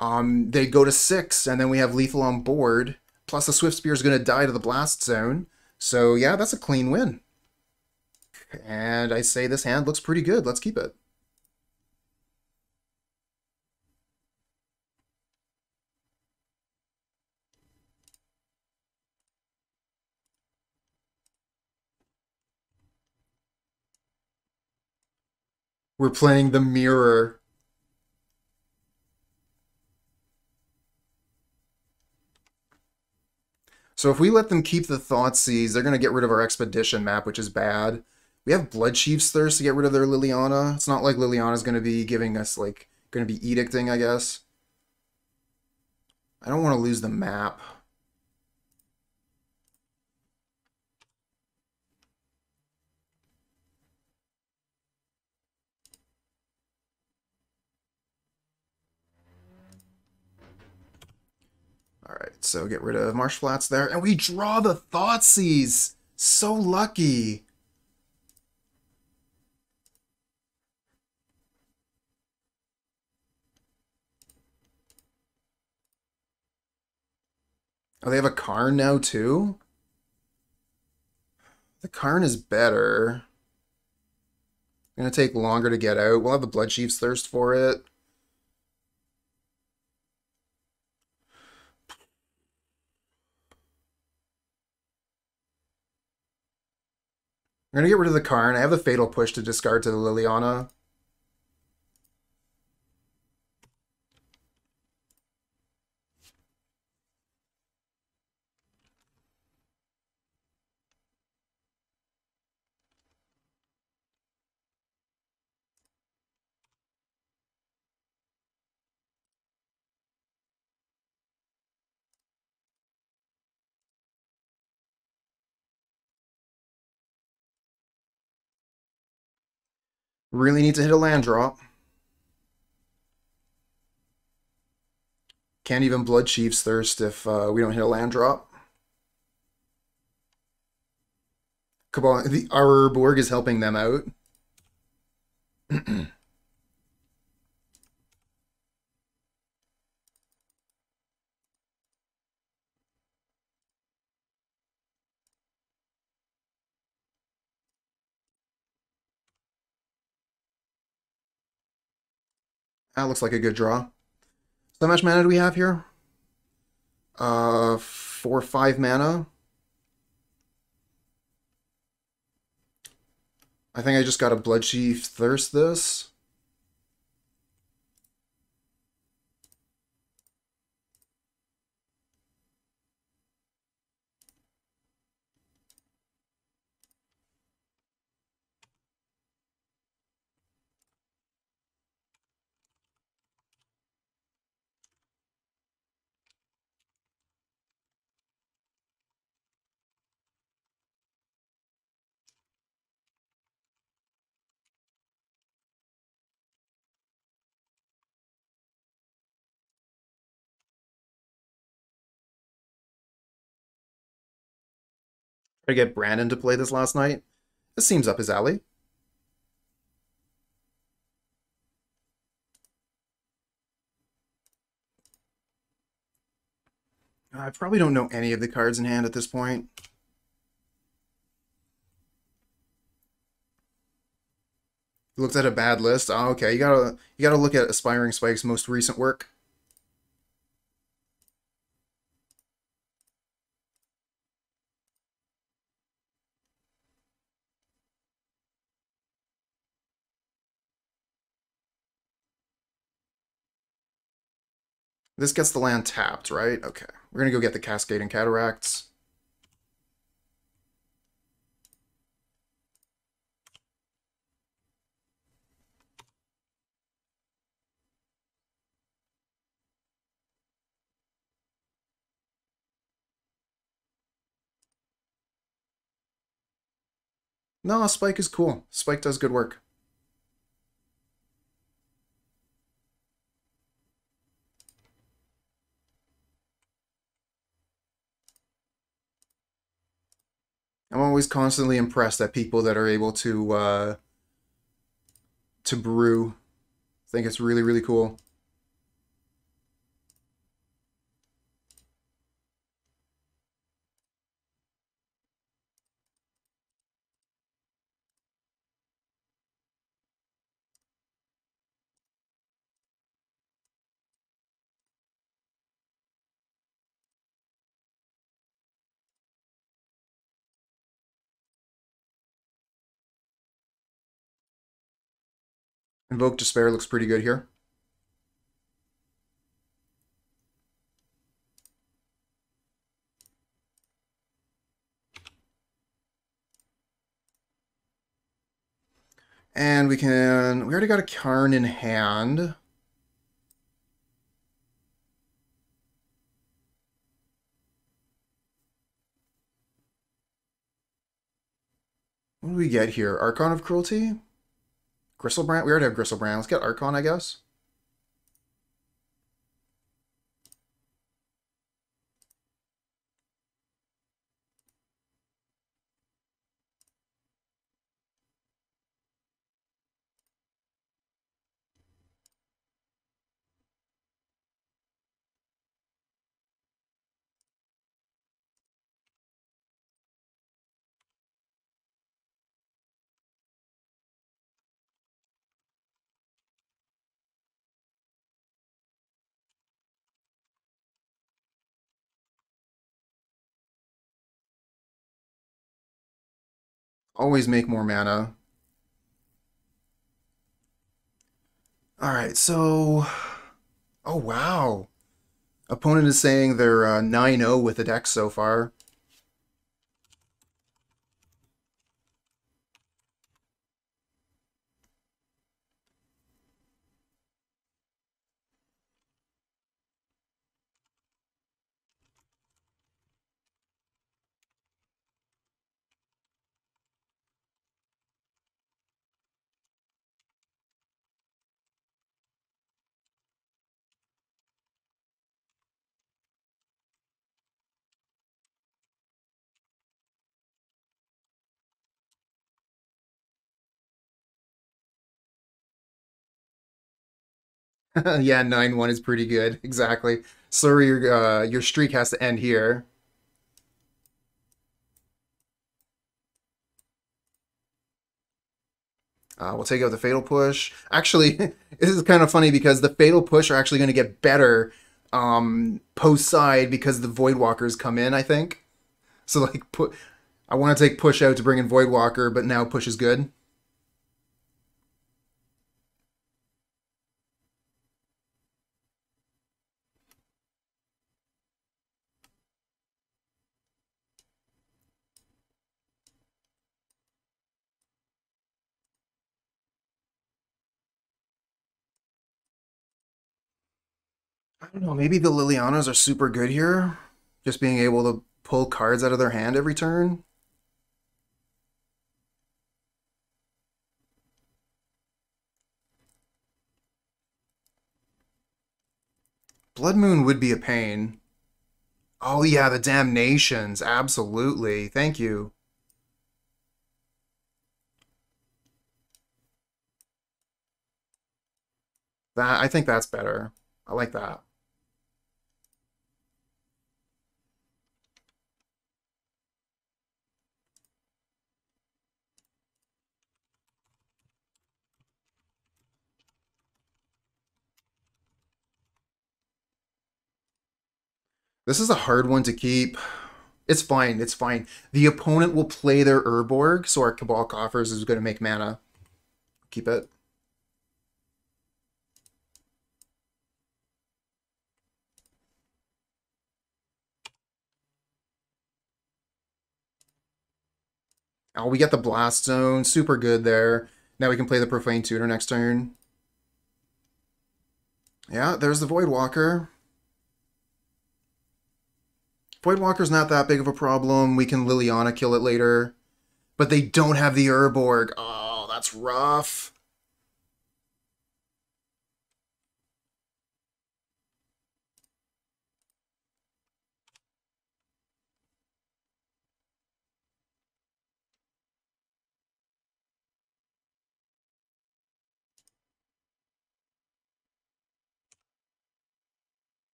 they go to 6, and then we have lethal on board. Plus the Swift Spear is going to die to the Blast Zone. So yeah, that's a clean win. And I say this hand looks pretty good. Let's keep it. We're playing the Mirror. So if we let them keep the Thoughtseize, they're going to get rid of our Expedition map, which is bad. We have Bloodchief's Thirst to get rid of their Liliana. It's not like Liliana's going to be giving us, like, going to be edicting, I guess. I don't want to lose the map. Alright, so get rid of Marsh Flats there. And we draw the Thoughtseize! So lucky! Oh, they have a Karn now, too? The Karn is better. Gonna take longer to get out. We'll have the Bloodchief's Thirst for it. I'm gonna get rid of the Karn. I have the Fatal Push to discard to the Liliana. Really need to hit a land drop. Can't even Bloodchief's Thirst if we don't hit a land drop. Cabal, our Urborg is helping them out. That looks like a good draw. So how much mana do we have here? 4-5 mana. I think I just got a Bloodchief Thirst this. Try to get Brandon to play this last night. This seems up his alley. I probably don't know any of the cards in hand at this point. Looked at a bad list. Oh, okay, you gotta look at Aspiringspike's most recent work. This gets the land tapped, right? Okay. We're gonna go get the Cascading Cataracts. No, Spike is cool. Spike does good work. I'm always constantly impressed at people that are able to brew. I think it's really, really cool. Invoke Despair looks pretty good here. And we already got a Karn in hand. What do we get here? Archon of Cruelty? Griselbrand? We already have Griselbrand. Let's get Archon, I guess. Always make more mana. Alright, so... Oh, wow. Opponent is saying they're 9-0 with the deck so far. Yeah, 9-1 is pretty good. Exactly. Sorry, your streak has to end here. We'll take out the Fatal Push. Actually, this is kind of funny because the Fatal Push are actually going to get better post-side because the Voidwalkers come in, I think. So, like, I want to take Push out to bring in Voidwalker, but now Push is good. I don't know, maybe the Lilianas are super good here. Just being able to pull cards out of their hand every turn. Blood Moon would be a pain. Oh yeah, the Damnations. Absolutely. Thank you. I think that's better. I like that. This is a hard one to keep. It's fine. It's fine. The opponent will play their Urborg, so our Cabal Coffers is going to make mana. Keep it. Oh, we get the Blast Zone. Super good there. Now we can play the Profane Tutor next turn. Yeah, there's the Voidwalker. Voidwalker's not that big of a problem. We can Liliana kill it later. But they don't have the Urborg. Oh, that's rough.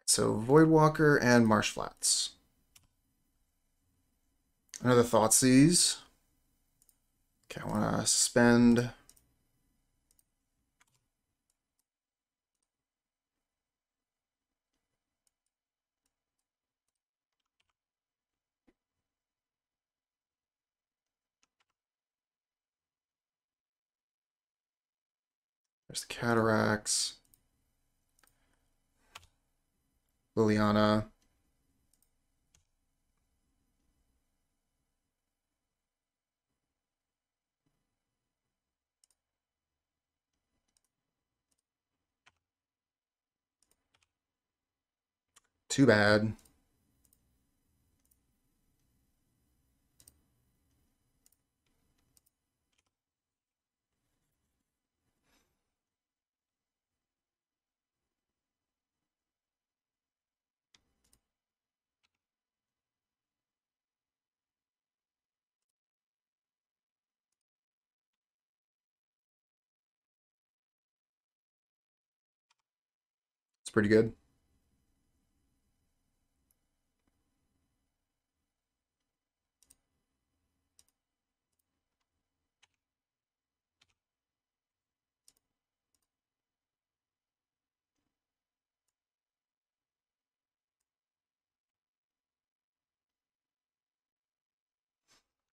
So Voidwalker and Marsh Flats. Another Thoughtseize. Okay, I want to spend... There's the Cataracts. Liliana. Too bad. It's pretty good.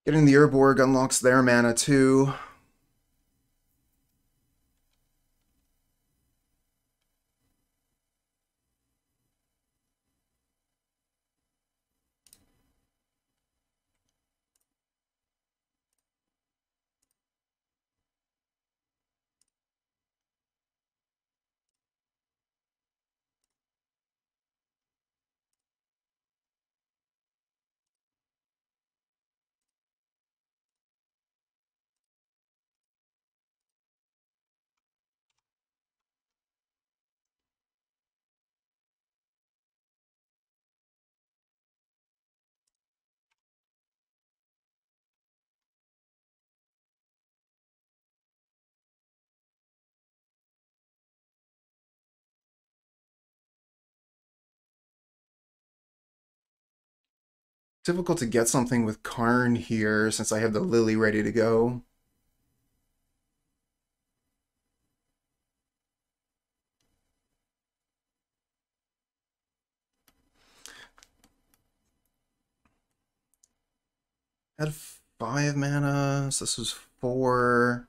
Getting the Urborg unlocks their mana too. Difficult to get something with Karn here since I have the Lily ready to go. Had 5 mana, so this was 4.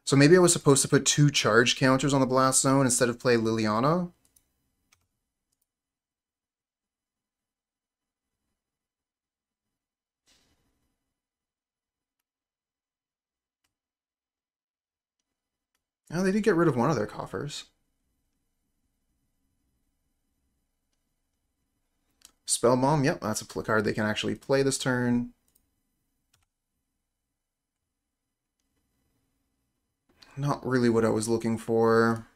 So maybe I was supposed to put 2 charge counters on the Blast Zone instead of play Liliana? Oh, they did get rid of one of their coffers. Spellbomb, yep, that's a card they can actually play this turn. Not really what I was looking for.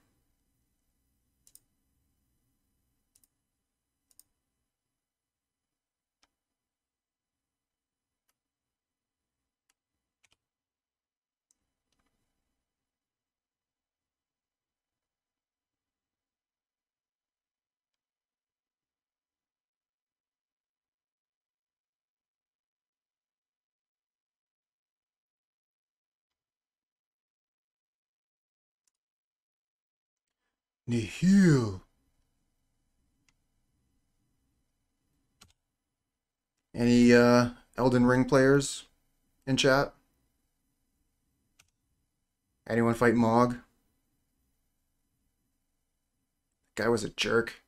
Nihil. Any Elden Ring players in chat? Anyone fight Mog? Guy was a jerk.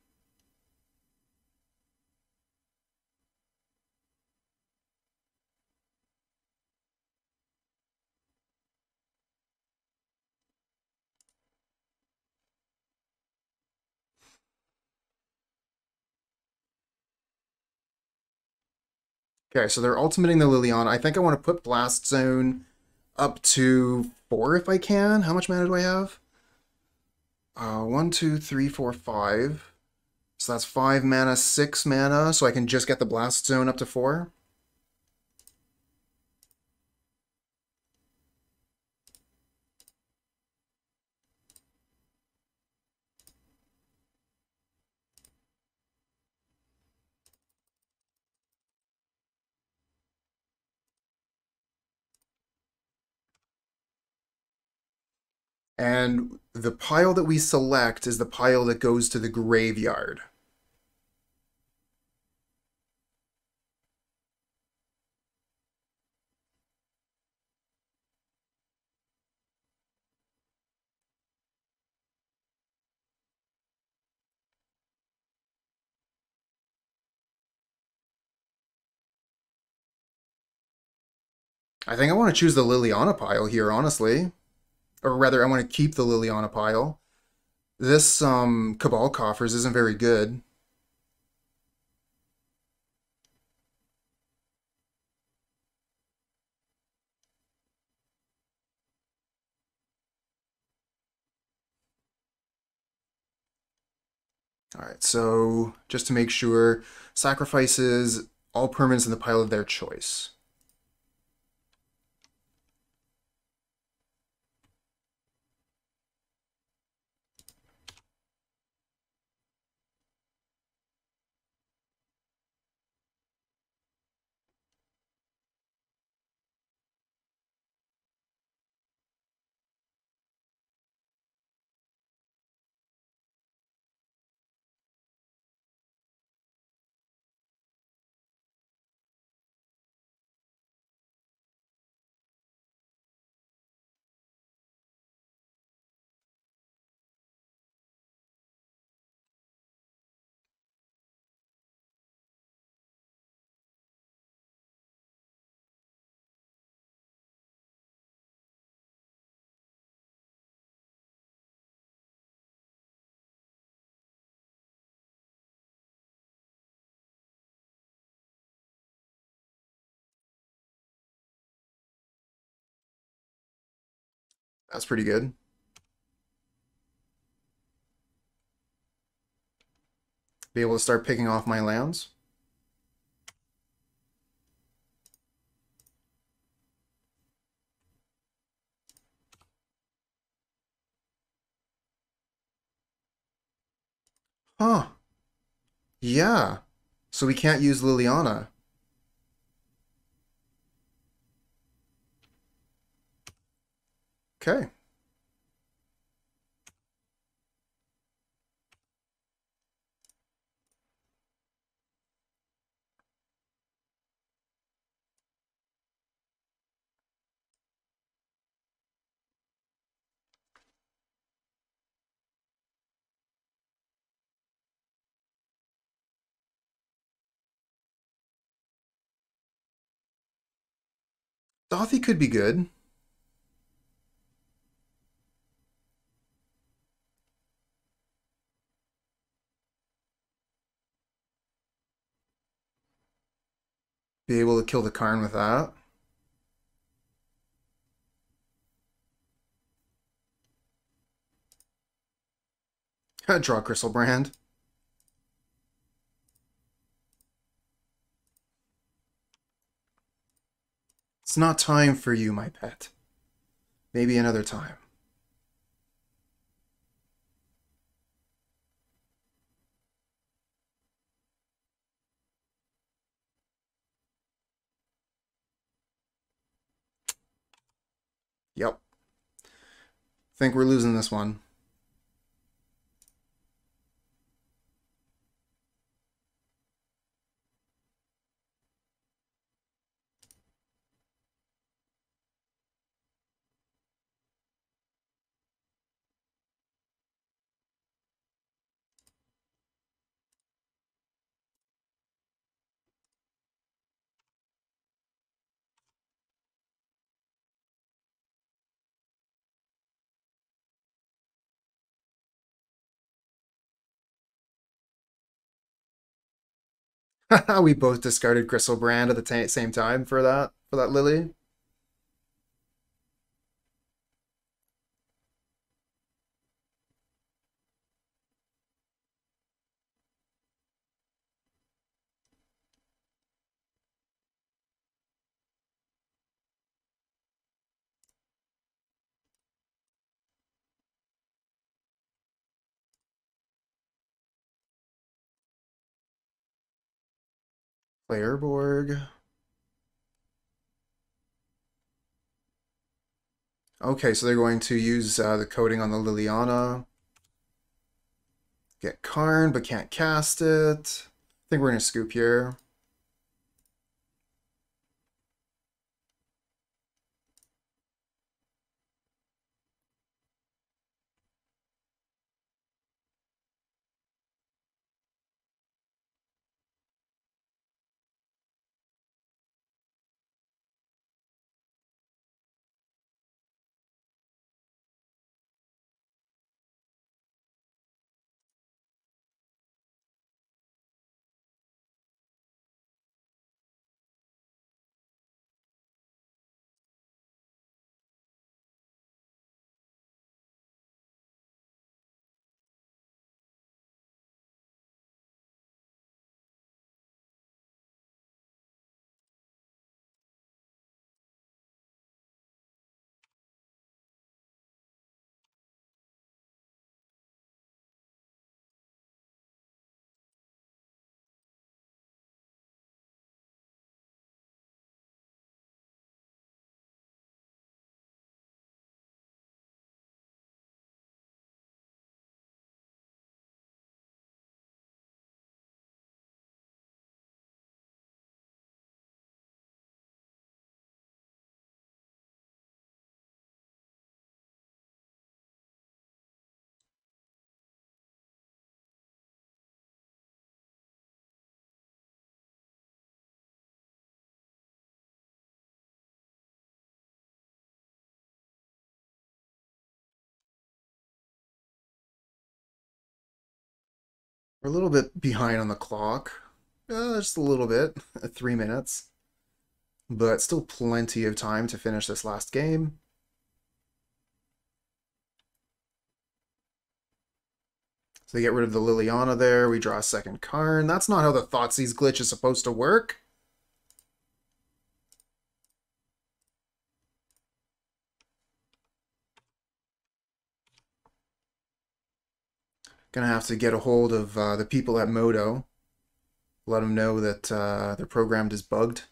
Okay, so they're ultimating the Liliana. I think I want to put Blast Zone up to 4 if I can. How much mana do I have? 1, 2, 3, 4, 5. So that's 5 mana, 6 mana, so I can just get the Blast Zone up to 4. And the pile that we select is the pile that goes to the graveyard. I think I want to choose the Liliana pile here, honestly. Or rather, I want to keep the Liliana pile. This Cabal Coffers isn't very good. Alright, so just to make sure, sacrifices all permanents in the pile of their choice. That's pretty good. Be able to start picking off my lands. Huh. Yeah. So we can't use Liliana. Okay. Dauthi could be good. Be able to kill the Karn with that. Draw Griselbrand. It's not time for you, my pet. Maybe another time. Yep. Think we're losing this one. We both discarded Griselbrand at the same time for that Lily. Play Urborg. Okay, so they're going to use the coating on the Liliana. Get Karn, but can't cast it. I think we're going to scoop here. We're a little bit behind on the clock. Just a little bit, 3 minutes. But still plenty of time to finish this last game. So they get rid of the Liliana there. We draw a second Karn. That's not how the Thoughtseize glitch is supposed to work. Gonna have to get a hold of the people at Modo. Let them know that their program is bugged.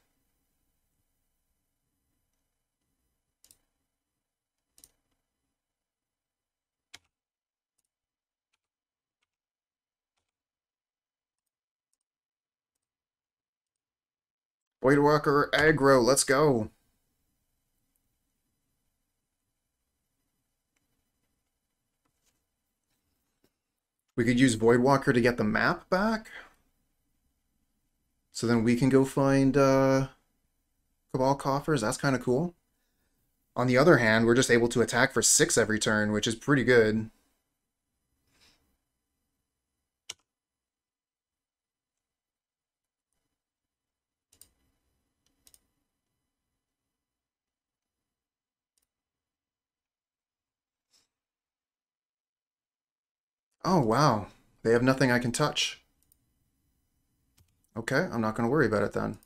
Voidwalker aggro, let's go. We could use Voidwalker to get the map back. So then we can go find Cabal Coffers. That's kind of cool. On the other hand, we're just able to attack for 6 every turn, which is pretty good. Oh, wow. They have nothing I can touch. Okay, I'm not going to worry about it then.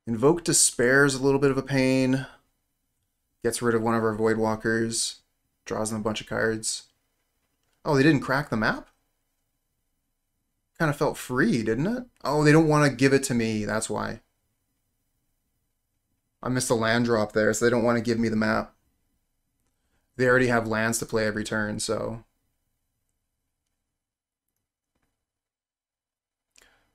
Invoke Despair is a little bit of a pain. Gets rid of one of our Voidwalkers. Draws them a bunch of cards. Oh, they didn't crack the map? Kind of felt free, didn't it? Oh, they don't want to give it to me. That's why. I missed a land drop there, so they don't want to give me the map. They already have lands to play every turn, so...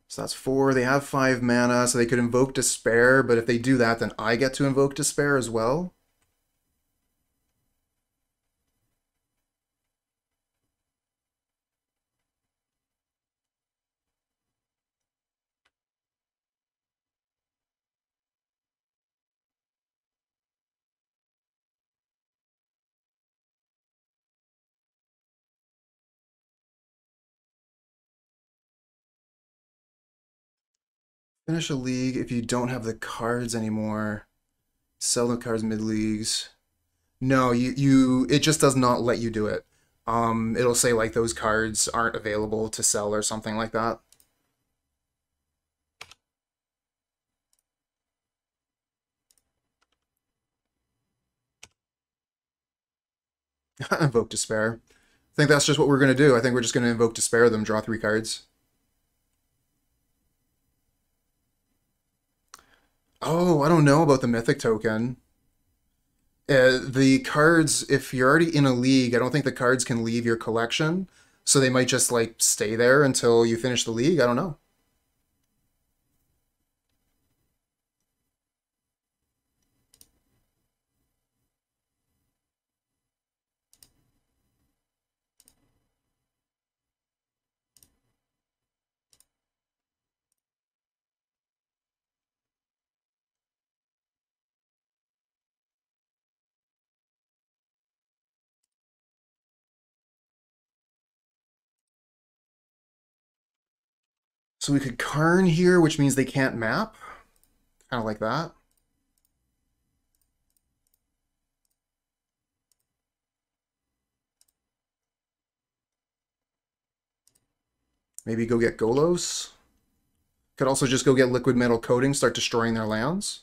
So that's 4. They have 5 mana, so they could Invoke Despair, but if they do that, then I get to Invoke Despair as well. Finish a league if you don't have the cards anymore. Sell the cards mid-leagues. No, it just does not let you do it. It'll say like those cards aren't available to sell or something like that. Invoke Despair. I think that's just what we're going to do. I think we're just going to Invoke Despair them, draw 3 cards. Oh, I don't know about the Mythic token. The cards, if you're already in a league, I don't think the cards can leave your collection. So they might just, like, stay there until you finish the league. I don't know. So we could Karn here, which means they can't map. Kind of like that. Maybe go get Golos. Could also just go get Liquimetal Coating, start destroying their lands.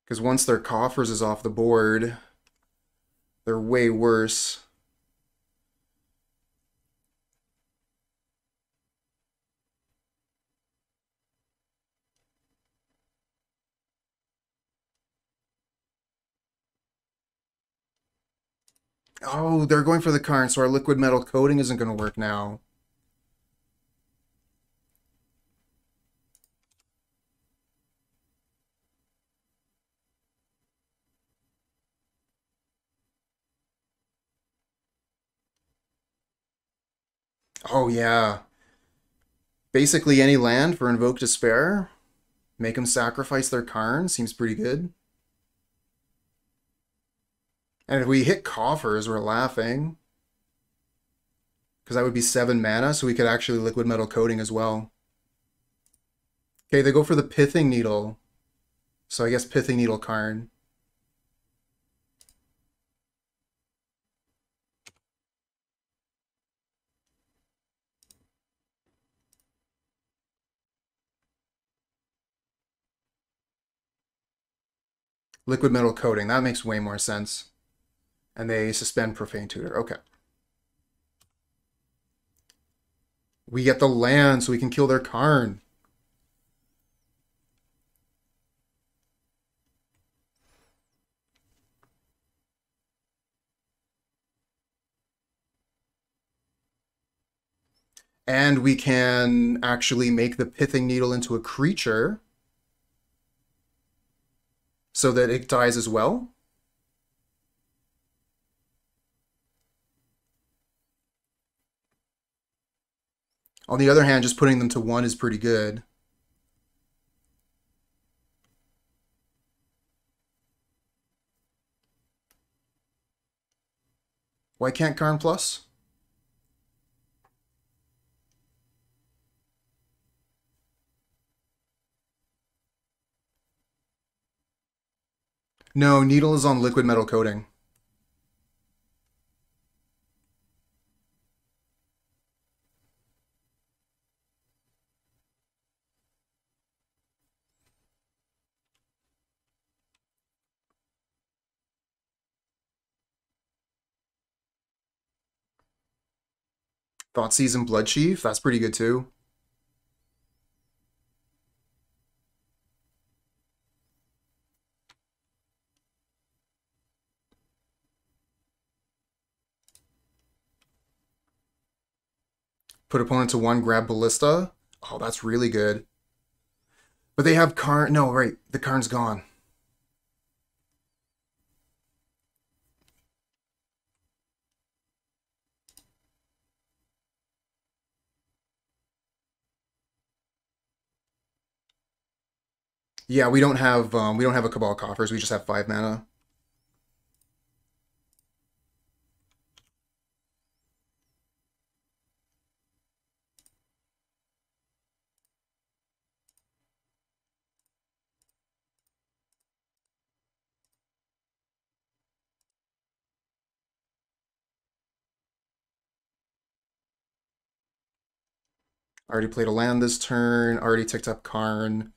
Because once their coffers is off the board, they're way worse. Oh, they're going for the Karn, so our Liquimetal Coating isn't going to work now. Oh, yeah. Basically, any land for Invoke Despair. Make them sacrifice their Karn. Seems pretty good. And if we hit Coffers, we're laughing. Because that would be 7 mana, so we could actually Liquimetal Coating as well. Okay, they go for the Pithing Needle. So I guess Pithing Needle Karn. Liquimetal Coating, that makes way more sense. And they suspend Profane Tutor. Okay. We get the land so we can kill their Karn. And we can actually make the Pithing Needle into a creature so that it dies as well. On the other hand, just putting them to 1 is pretty good. Why can't Karn plus? No, Needle is on Liquimetal Coating. Thoughtseize and Bloodchief, that's pretty good too. Put opponent to 1, grab Ballista. Oh, that's really good. But they have Karn. No, right. The Karn's gone. Yeah, we don't have a Cabal Coffers. We just have 5 mana. Already played a land this turn. Already ticked up Karn.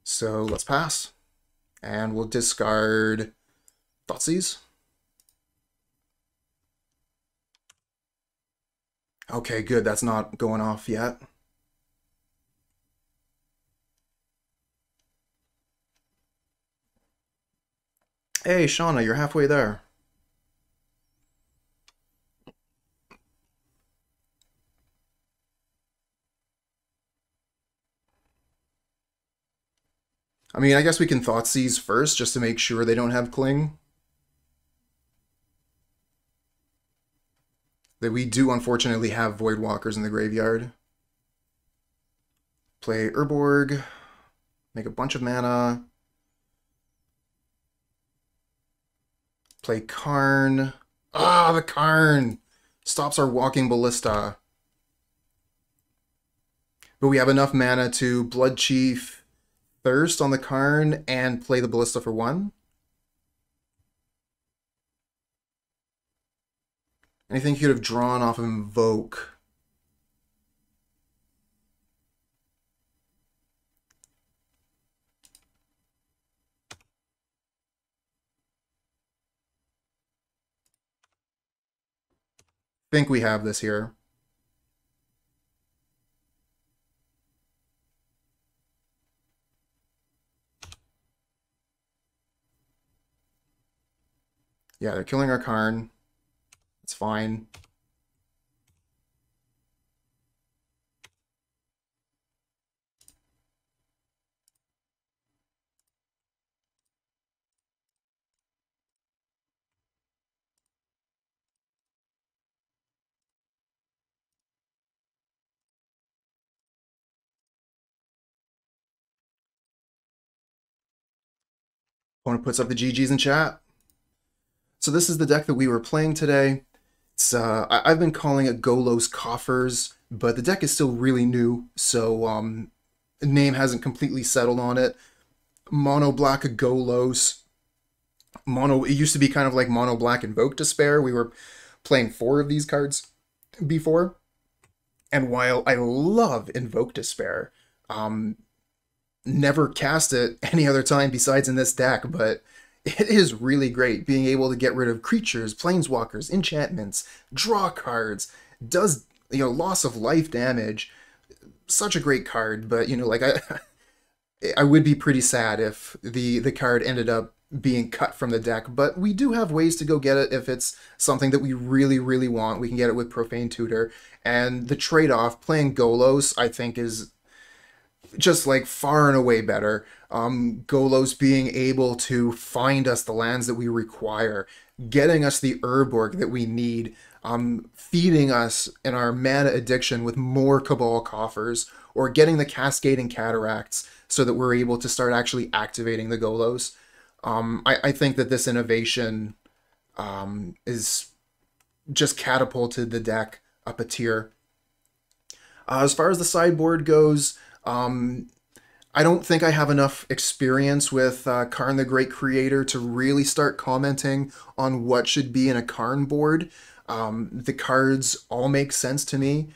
So let's pass. And we'll discard Thoughtseize. Okay, good. That's not going off yet. Hey, Shauna, you're halfway there. I mean, I guess we can Thoughtseize first just to make sure they don't have Cling. That we do unfortunately have Voidwalkers in the graveyard. Play Urborg. Make a bunch of mana. Play Karn. Ah, the Karn! Stops our Walking Ballista. But we have enough mana to Bloodchief, Thirst on the Karn, and play the Ballista for 1. Anything you could have drawn off of Invoke. Think we have this here. Yeah, they're killing our Karn. It's fine. Opponent puts up the GGs in chat. So this is the deck that we were playing today. It's I've been calling it Golos Coffers, but the deck is still really new, so the name hasn't completely settled on it. Mono black Golos. It used to be kind of like mono black Invoke Despair. We were playing 4 of these cards before. And while I love Invoke Despair, never cast it any other time besides in this deck, but it is really great being able to get rid of creatures, planeswalkers, enchantments, draw cards, does, loss of life damage. Such a great card, but, like, I would be pretty sad if the card ended up being cut from the deck, but we do have ways to go get it if it's something that we really, really want. We can get it with Profane Tutor, and the trade-off, playing Golos, I think is just like far and away better. Golos being able to find us the lands that we require, getting us the Urborg that we need, feeding us in our mana addiction with more Cabal Coffers, or getting the Cascading Cataracts so that we're able to start actually activating the Golos. I think that this innovation is just catapulted the deck up a tier. As far as the sideboard goes, I don't think I have enough experience with Karn the Great Creator to really start commenting on what should be in a Karn board. The cards all make sense to me.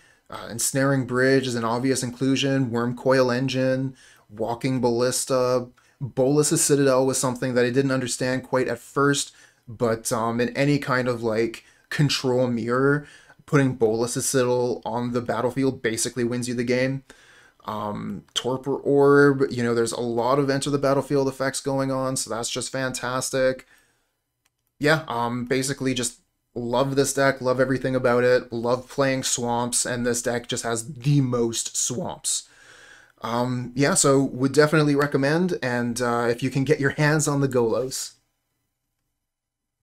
Ensnaring Bridge is an obvious inclusion. Wormcoil Engine, Walking Ballista, Bolas' Citadel was something that I didn't understand quite at first, but in any kind of like control mirror, putting Bolas' Citadel on the battlefield basically wins you the game. Torpor Orb, there's a lot of enter the battlefield effects going on, so that's just fantastic. Yeah, basically just love this deck, love everything about it, love playing swamps, and this deck just has the most swamps. Yeah, so would definitely recommend, and if you can get your hands on the Golos.